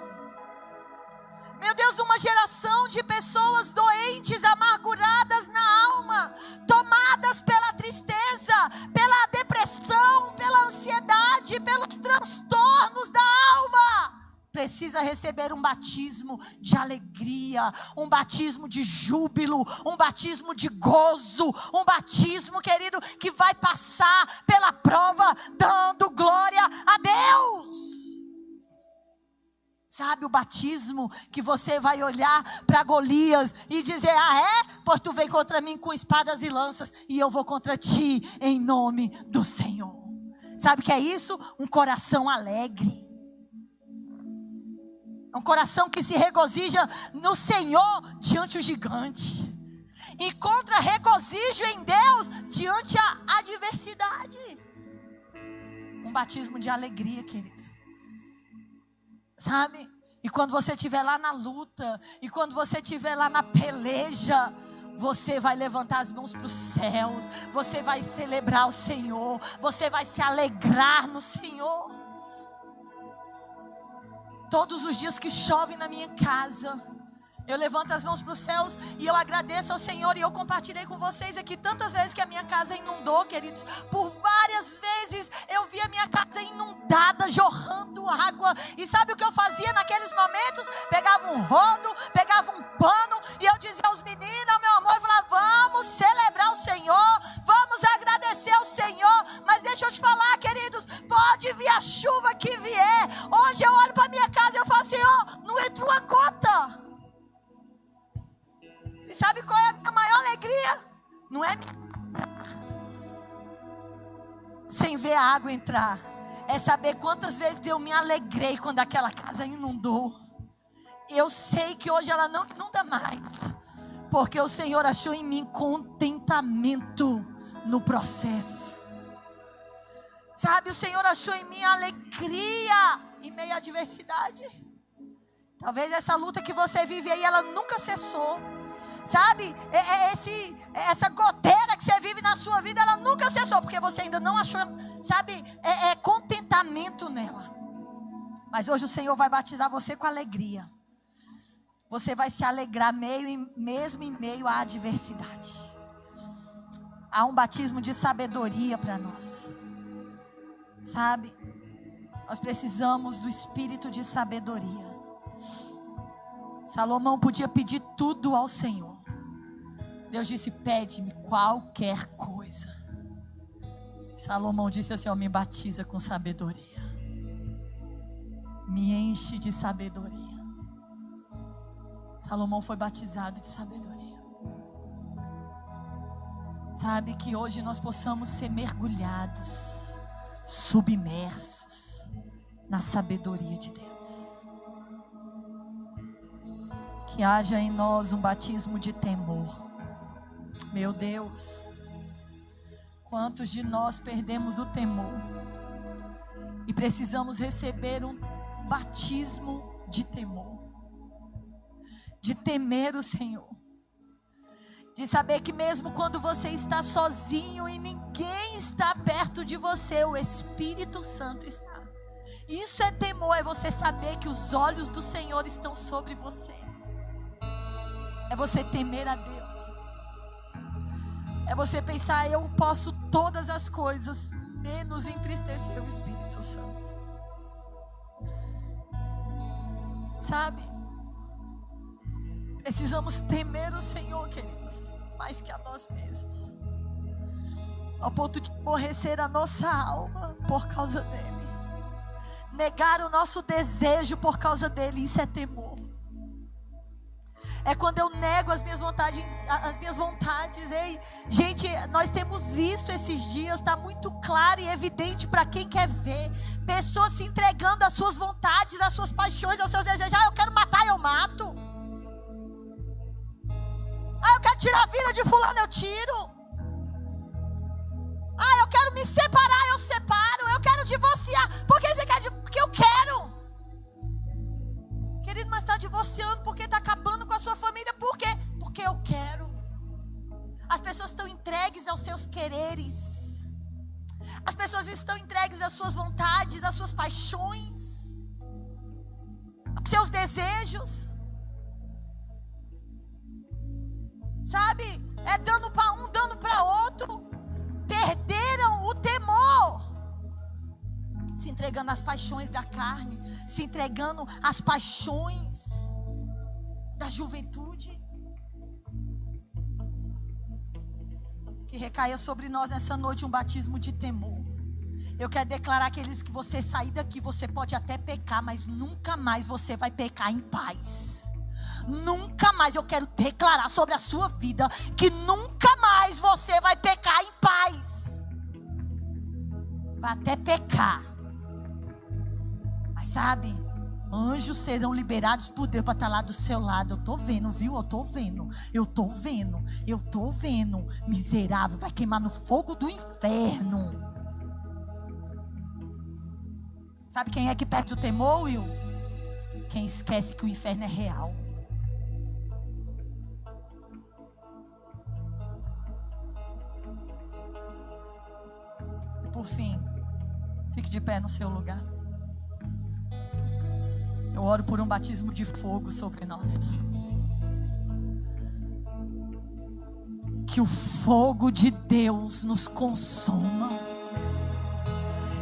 Meu Deus, numa geração de pessoas doentes, amarguradas na alma, tomadas pela tristeza, pela depressão, pela ansiedade, pelos transtornos da alma. Precisa receber um batismo de alegria, um batismo de júbilo, um batismo de gozo, um batismo, querido, que vai passar pela prova dando glória a Deus. Sabe, o batismo que você vai olhar para Golias e dizer: ah é? Pois tu vem contra mim com espadas e lanças e eu vou contra ti em nome do Senhor. Sabe o que é isso? Um coração alegre. É um coração que se regozija no Senhor diante do gigante. Encontra regozijo em Deus diante a adversidade. Um batismo de alegria, queridos. Sabe? E quando você estiver lá na luta, e quando você estiver lá na peleja, você vai levantar as mãos para os céus, você vai celebrar o Senhor, você vai se alegrar no Senhor. Todos os dias que chove na minha casa, eu levanto as mãos para os céus e eu agradeço ao Senhor. E eu compartilhei com vocês aqui tantas vezes que a minha casa inundou, queridos. Por várias vezes eu vi a minha casa inundada, jorrando água. E sabe o que eu fazia naqueles momentos? Pegava um rodo, pegava um pano e eu dizia aos meninos, meu amor, eu falava, vamos celebrar o Senhor, vamos agradecer ao Senhor. Mas deixa eu te falar, queridos, pode vir a chuva que vier. Hoje eu olho para a minha casa e eu falo, Senhor, não entra uma gota. E sabe qual é a minha maior alegria? Não é sem ver a água entrar. É saber quantas vezes eu me alegrei quando aquela casa inundou. Eu sei que hoje ela não inunda mais. Porque o Senhor achou em mim contentamento no processo. Sabe, o Senhor achou em mim alegria em meio à adversidade. Talvez essa luta que você vive aí, ela nunca cessou. Sabe, essa goteira que você vive na sua vida, ela nunca cessou, porque você ainda não achou, sabe, contentamento nela. Mas hoje o Senhor vai batizar você com alegria. Você vai se alegrar mesmo em meio à adversidade. Há um batismo de sabedoria para nós. Sabe, nós precisamos do espírito de sabedoria. Salomão podia pedir tudo ao Senhor. Deus disse, pede-me qualquer coisa. Salomão disse assim, me batiza com sabedoria. Me enche de sabedoria. Salomão foi batizado de sabedoria. Sabe, que hoje nós possamos ser mergulhados, submersos na sabedoria de Deus. Que haja em nós um batismo de temor. Meu Deus, quantos de nós perdemos o temor e precisamos receber um batismo de temor, de temer o Senhor, de saber que mesmo quando você está sozinho e ninguém está perto de você, o Espírito Santo está. Isso é temor, é você saber que os olhos do Senhor estão sobre você. É você temer a Deus. É você pensar, eu posso todas as coisas, menos entristecer o Espírito Santo. Sabe? Precisamos temer o Senhor, queridos, mais que a nós mesmos. Ao ponto de aborrecer a nossa alma por causa dEle. Negar o nosso desejo por causa dEle, isso é temor. É quando eu nego as minhas vontades. Ei, gente, nós temos visto esses dias, está muito claro e evidente para quem quer ver. Pessoas se entregando às suas vontades, às suas paixões, aos seus desejos. Eu quero matar, eu mato. Eu quero tirar a vida de fulano, eu tiro. Eu quero me separar, eu separo. Eu quero divorciar. Por que você quer? Porque eu quero. Querido, mas está divorciando porque está acabando com a sua família. Por quê? Porque eu quero. As pessoas estão entregues aos seus quereres. As pessoas estão entregues às suas vontades, às suas paixões, aos seus desejos. Sabe? É dando para um, dando para outro. Perderam o temor. Se entregando às paixões da carne, se entregando às paixões da juventude. Que recaia sobre nós nessa noite um batismo de temor. Eu quero declarar aqueles que você sair daqui, você pode até pecar, mas nunca mais você vai pecar em paz. Nunca mais. Eu quero declarar sobre a sua vida que nunca mais você vai pecar em paz. vai até pecar. Mas sabe, anjos serão liberados por Deus para estar lá do seu lado. Eu estou vendo, viu? Eu estou vendo. Miserável, vai queimar no fogo do inferno. Sabe quem é que perde o temor, Will? Quem esquece que o inferno é real. Por fim, fique de pé no seu lugar. Eu oro por um batismo de fogo sobre nós. Que o fogo de Deus nos consuma.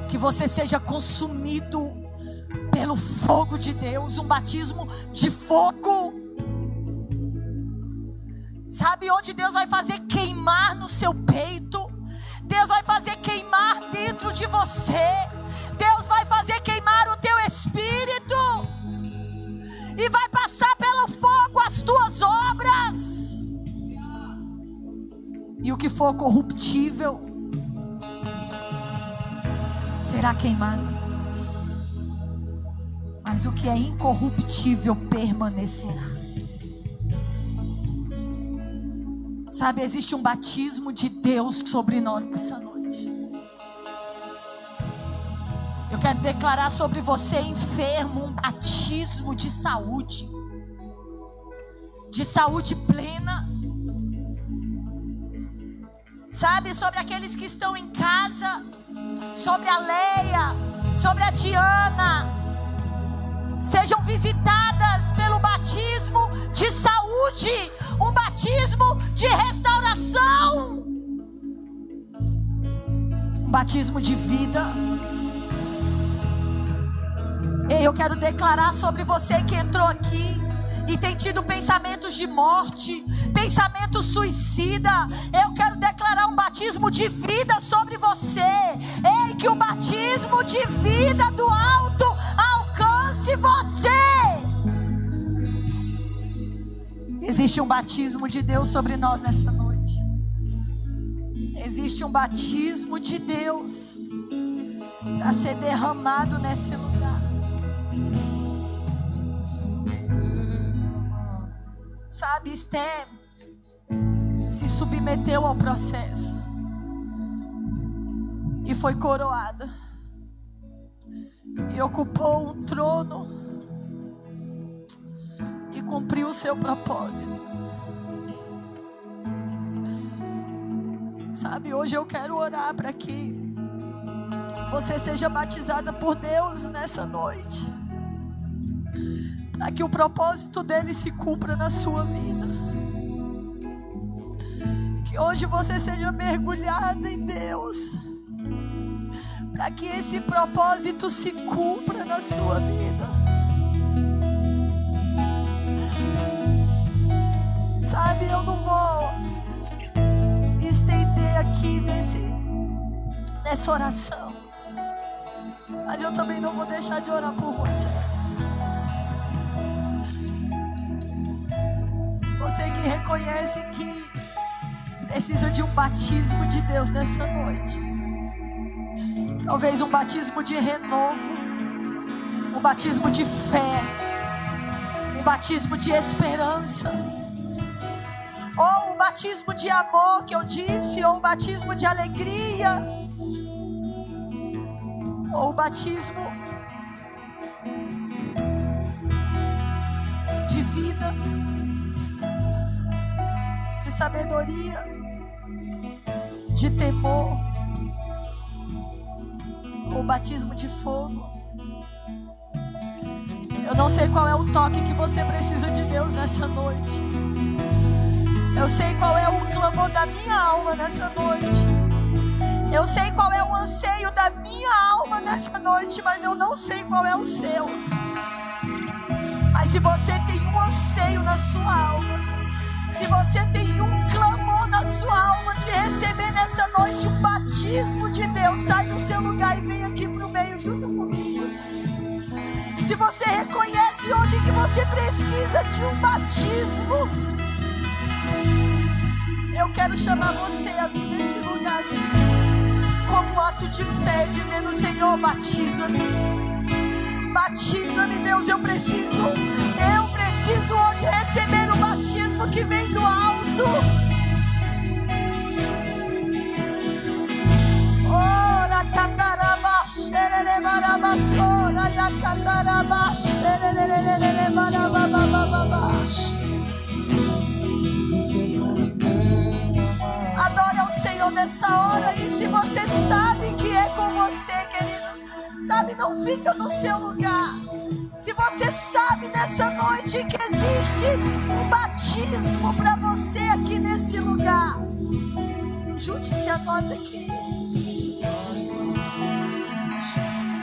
Que você seja consumido pelo fogo de Deus. Um batismo de fogo. Sabe onde Deus vai fazer queimar no seu peito? Deus vai fazer queimar dentro de você. Deus vai fazer queimar o teu espírito. E vai passar pelo fogo as tuas obras. E o que for corruptível será queimado. Mas o que é incorruptível permanecerá. Sabe, existe um batismo de Deus sobre nós nessa noite. Eu quero declarar sobre você, enfermo, um batismo de saúde plena. Sabe, sobre aqueles que estão em casa, sobre a Leia, sobre a Diana, sejam visitadas pelo batismo de saúde, um batismo de restauração, um batismo de vida. E eu quero declarar sobre você que entrou aqui e tem tido pensamentos de morte, pensamento suicida. Eu quero declarar um batismo de vida sobre você. Ei, que o batismo de vida do alto alcance você. Existe um batismo de Deus sobre nós nessa noite. Existe um batismo de Deus para ser derramado nesse lugar. Sabe, Esther se submeteu ao processo e foi coroada e ocupou um trono e cumpriu o seu propósito. Sabe, hoje eu quero orar para que você seja batizada por Deus nessa noite, para que o propósito dele se cumpra na sua vida. Que hoje você seja mergulhada em Deus, para que esse propósito se cumpra na sua vida. Sabe, eu não vou estender aqui nessa oração, mas eu também não vou deixar de orar por você. Você que reconhece que precisa de um batismo de Deus nessa noite. Talvez um batismo de renovo, um batismo de fé, um batismo de esperança, ou um batismo de amor que eu disse, ou um batismo de alegria, ou um batismo de vida, de sabedoria, de temor, ou batismo de fogo. Eu não sei qual é o toque que você precisa de Deus nessa noite. Eu sei qual é o clamor da minha alma nessa noite. Eu sei qual é o anseio da minha alma nessa noite, mas eu não sei qual é o seu. Mas se você tem um anseio na sua alma, se você tem um clamor na sua alma de receber nessa noite um batismo de Deus, sai do seu lugar e vem aqui para o meio junto comigo. Se você reconhece hoje que você precisa de um batismo, eu quero chamar você a vir nesse lugar aqui. como um ato de fé, dizendo: Senhor, batiza-me. Batiza-me, Deus, eu preciso hoje receber o batismo que vem do alto. Ora, catarabash, ererebarabassora, yacatarabash, ererebarabababababash. Adore ao Senhor nessa hora. E se você sabe que é com você, querido, sabe, não fica no seu lugar. Se você sabe nessa noite que existe um batismo para você aqui nesse lugar, junte-se a nós aqui.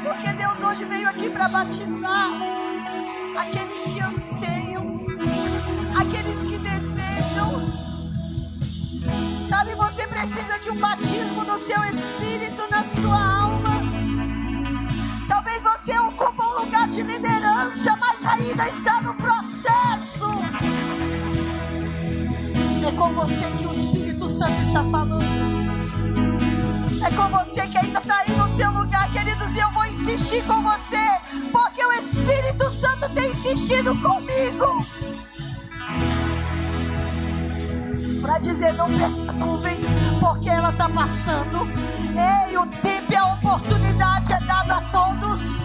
Porque Deus hoje veio aqui para batizar aqueles que anseiam, aqueles que desejam. Sabe, você precisa de um batismo no seu espírito, na sua alma. Talvez você ocupe um lugar de liderança, mas ainda está no processo. É com você que o Espírito Santo está falando. É com você que ainda está aí no seu lugar, queridos. E eu vou insistir com você, porque o Espírito Santo tem insistido comigo. Para dizer: não perca a nuvem, porque ela está passando. Ei, o tempo e a oportunidade é dado a todos.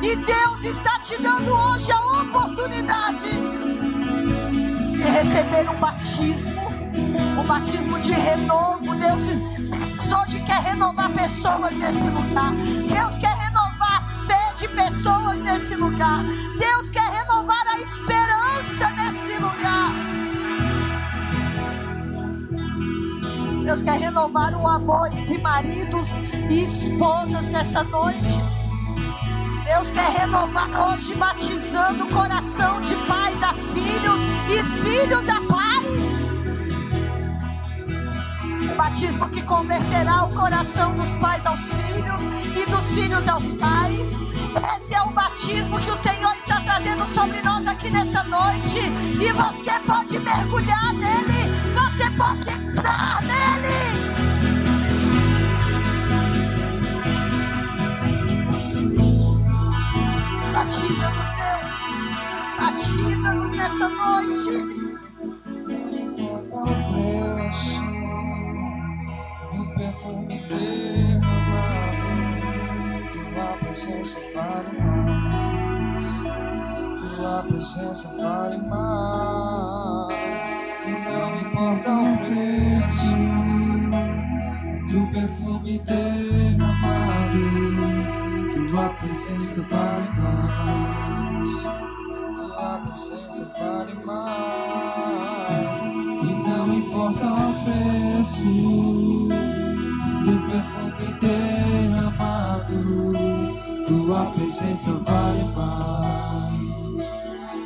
E Deus está te dando hoje a oportunidade de receber um batismo de renovo. Deus hoje quer renovar pessoas nesse lugar. Deus quer renovar a fé de pessoas nesse lugar. Deus quer renovar a esperança nesse lugar. Deus quer renovar o amor entre maridos e esposas nessa noite. Deus quer renovar hoje, batizando o coração de pais a filhos e filhos a pais. O batismo que converterá o coração dos pais aos filhos e dos filhos aos pais. Esse é o batismo que o Senhor está trazendo sobre nós aqui nessa noite. E você pode mergulhar nele, você pode entrar nele. Batiza-nos, Deus. Batiza-nos nessa noite. Não importa o preço do perfume derramado, tua presença vale mais. Tua presença vale mais. E não importa o preço do perfume derramado, tua presença vale mais. Tua presença vale mais. E não importa o preço do perfume derramado, tua presença vale mais.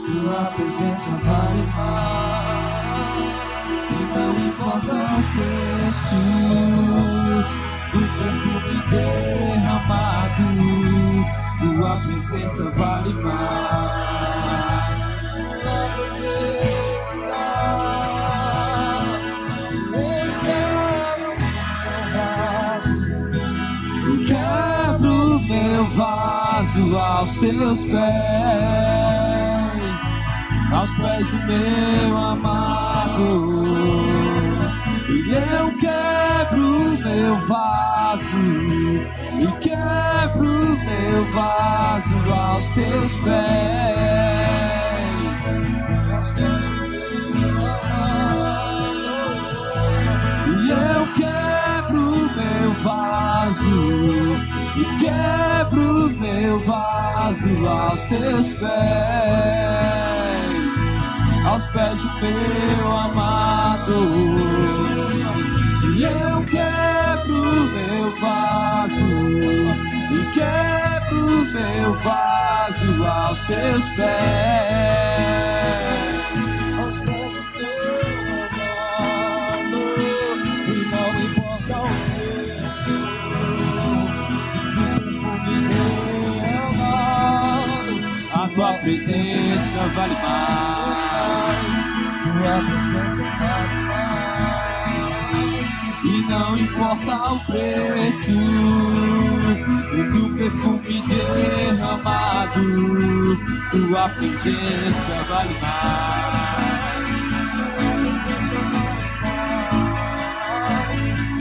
Tua presença vale mais. E não importa o preço do perfume derramado, tua presença vale mais. Tua presença, eu quebro meu vaso aos teus pés, aos pés do meu amado. E eu quebro meu vaso, e quebro meu vaso aos teus pés, aos pés do meu amado. E eu quebro meu vaso, e quebro meu vaso aos teus pés, aos pés do meu amado. E eu quebro meu vaso, e quebro meu vaso aos teus pés, aos pés do meu amado. E não importa o preço do perfume derramado, a tua presença vale mais. Tua presença vale mais. E não importa o preço do perfume derramado, tua presença vale mais.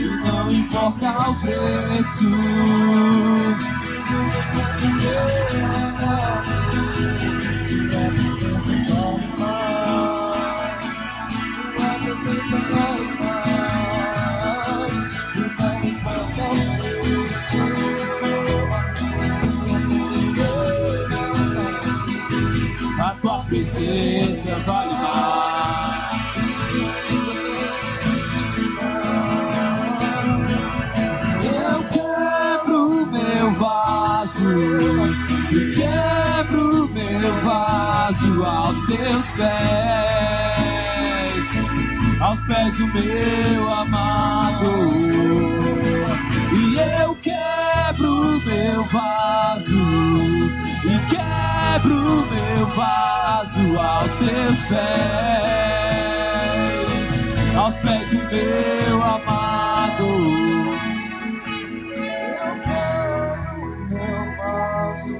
E não importa o preço do perfume derramado, tua presença vale mais. Tua presença vale mais. E não importa o preço. A tua presença vale mais. Eu quebro meu vaso, eu quebro meu vaso aos teus pés, aos pés do meu amado. E eu quebro meu vaso, e quebro meu vaso aos teus pés, aos pés do meu amado. Eu quebro meu vaso,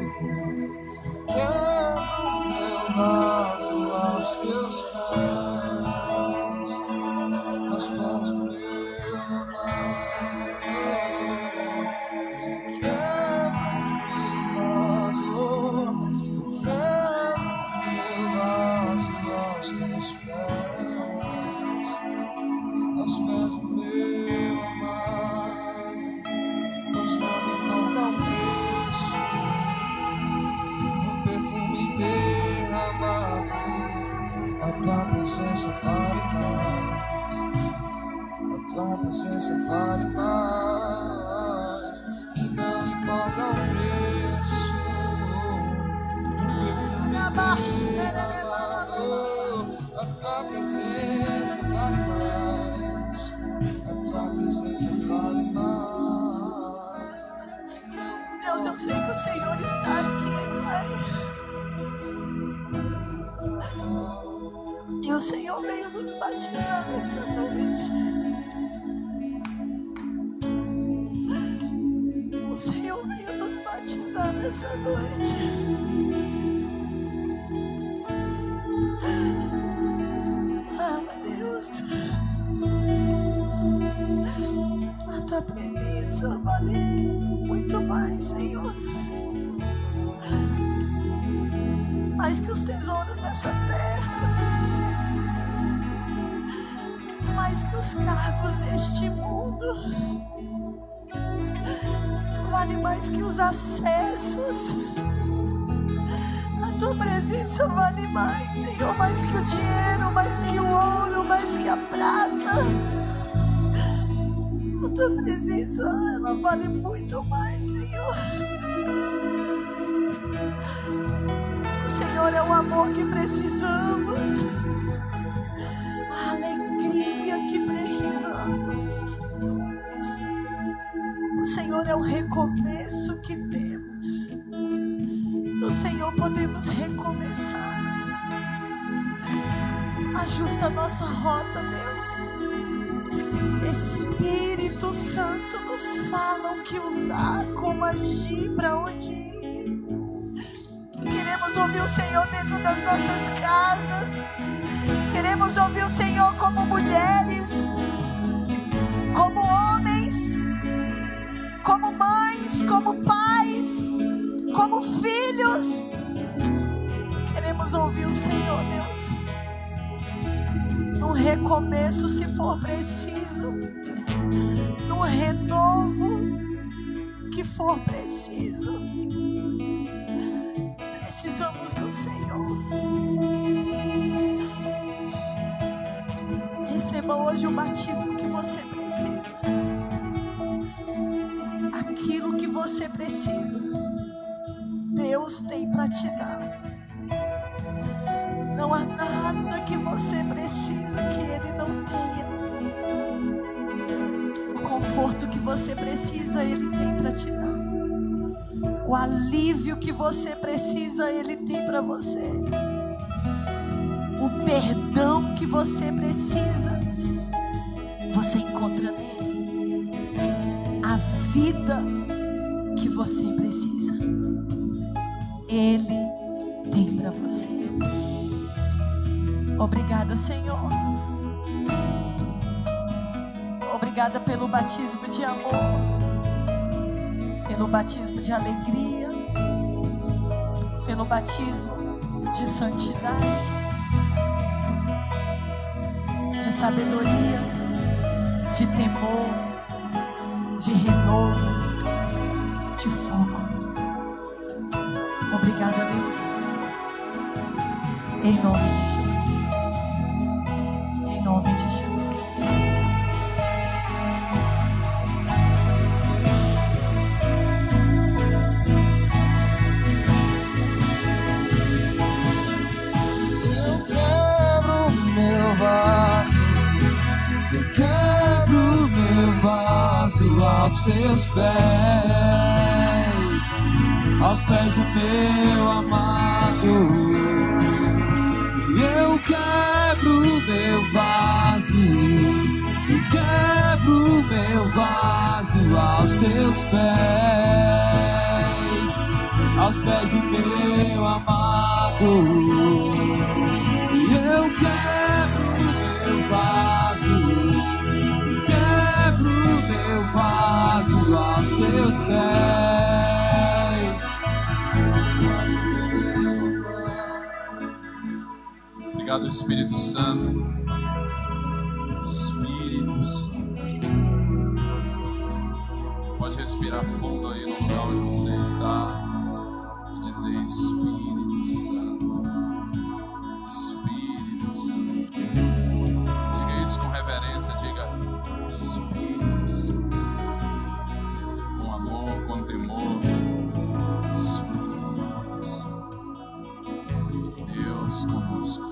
quebro meu vaso aos teus pés, aos pés do meu amado. Quebro meu vaso, quebro meu vaso aos teus pés, aos pés do meu amado. Pois não me importa o preço do perfume derramado, a tua presença vale mais. A tua presença vale mais. E não importa o preço do perfume derramado, a tua presença vale mais. A tua presença vale mais. Deus, eu sei que o Senhor está aqui, Pai. E o Senhor veio nos batizar nessa noite. O Senhor veio nos batizar nessa noite. Ah, Deus, a tua presença vale muito mais, Senhor. Mais que os tesouros dessa terra, mais que os cargos deste mundo, vale mais que os acessos. A tua presença vale mais, Senhor, mais que o dinheiro, mais que o ouro, mais que a prata. A tua presença, ela vale muito mais, Senhor. O Senhor é o amor que precisamos, a alegria que precisamos. O Senhor é o recomeço que temos. No Senhor podemos recomeçar. Ajusta a nossa rota, Deus. Espírito Santo nos fala o que usar, como agir, para onde ir. Queremos ouvir o Senhor dentro das nossas casas. Queremos ouvir o Senhor como mulheres, como homens, como mães, como pais, como filhos. Queremos ouvir o Senhor, Deus. Num recomeço, se for preciso, num renovo que for preciso. Precisamos do Senhor. Receba hoje o batismo que você precisa. Aquilo que você precisa, Deus tem para te dar. Não há nada que você precisa que Ele não tenha. O conforto que você precisa, Ele tem para te dar. O alívio que você precisa, Ele tem para você. O perdão que você precisa, você encontra nele. vida que você precisa. Ele tem para você. Obrigada, Senhor. Obrigada pelo batismo de amor, pelo batismo de alegria, pelo batismo de santidade, de sabedoria, de temor, de renovo, de fogo. Obrigada, Deus. Em nome de Jesus. Em nome de Jesus. Eu quebro meu vaso aos teus pés, aos pés do meu amado. Eu quebro meu vaso, eu quebro meu vaso aos teus pés, aos pés do meu amado. Eu quebro meu vaso, quebro meu vaso aos teus pés. Obrigado, Espírito Santo. Espírito Santo. Você pode respirar fundo aí no lugar onde você está e dizer: Espírito Santo. Espírito Santo. Diga isso com reverência, diga: Espírito Santo. Com amor, com temor. Espírito Santo. Deus conosco.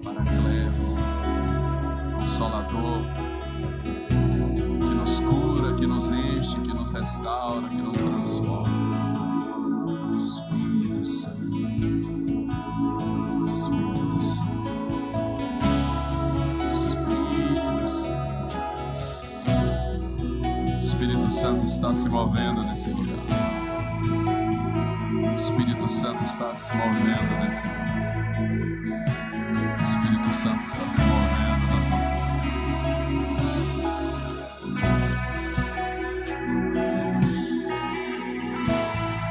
Paracleto, Consolador, que nos cura, que nos enche, que nos restaura, que nos transforma. Espírito Santo. Espírito Santo. Espírito Santo. O Espírito Santo está se movendo nesse lugar. O Espírito Santo está se movendo nesse lugar. O Espírito Santo está se movendo nas nossas vidas.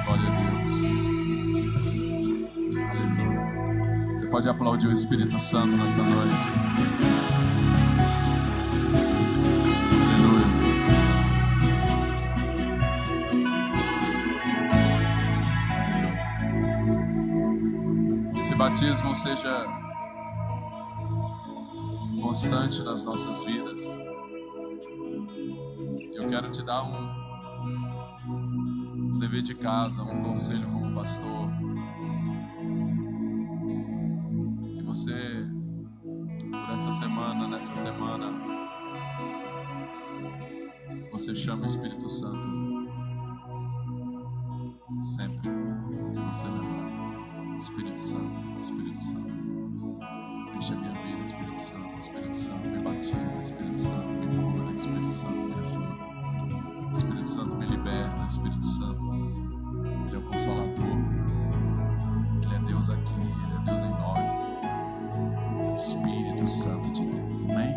Glória a Deus. Aleluia. Você pode aplaudir o Espírito Santo nessa noite. Aleluia. Que esse batismo seja constante nas nossas vidas. Eu quero te dar um dever de casa, um conselho como pastor. Que você, por essa semana, nessa semana, você chame o Espírito Santo. Sempre que você lembrar: Espírito Santo, Espírito Santo. Enche a minha vida, Espírito Santo. Espírito Santo, me batiza. Espírito Santo, me cura. Espírito Santo, me ajuda. Espírito Santo, me liberta. Espírito Santo, Ele é o Consolador. Ele é Deus aqui, Ele é Deus em nós. Espírito Santo de Deus, amém?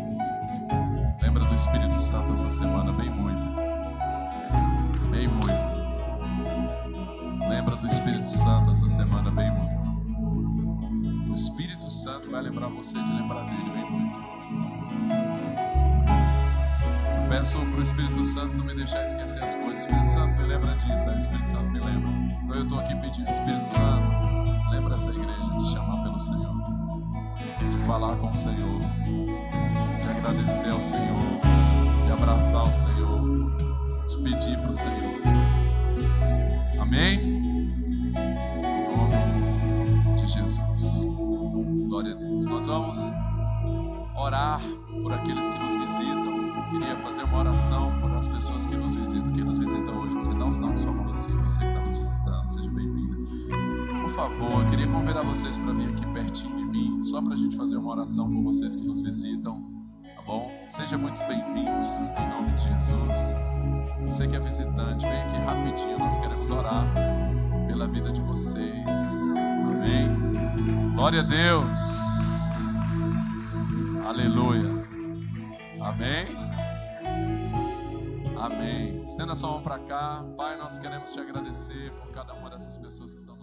Lembra do Espírito Santo essa semana bem muito. Bem muito. Lembra do Espírito Santo essa semana bem muito. O Espírito Santo vai lembrar você de lembrar dele bem muito. Eu peço para o Espírito Santo não me deixar esquecer as coisas. Espírito Santo, me lembra disso. Aí o Espírito Santo me lembra. Então eu estou aqui pedindo: Espírito Santo, lembra essa igreja de chamar pelo Senhor, de falar com o Senhor, de agradecer ao Senhor, de abraçar o Senhor, de pedir para o Senhor. Amém? Em nome de Jesus. Glória a Deus. Nós vamos orar por aqueles que nos visitam. Eu queria fazer uma oração por as pessoas que nos visitam. Quem nos visita hoje, se não está na sua mão assim, você que está nos visitando, seja bem-vindo. Por favor, eu queria convidar vocês para vir aqui pertinho de mim, só para a gente fazer uma oração por vocês que nos visitam, tá bom? Sejam muito bem-vindos, em nome de Jesus. Você que é visitante, vem aqui rapidinho, nós queremos orar pela vida de vocês. Amém. Glória a Deus. Aleluia. Amém. Amém. Estenda sua mão para cá. Pai, nós queremos te agradecer por cada uma dessas pessoas que estão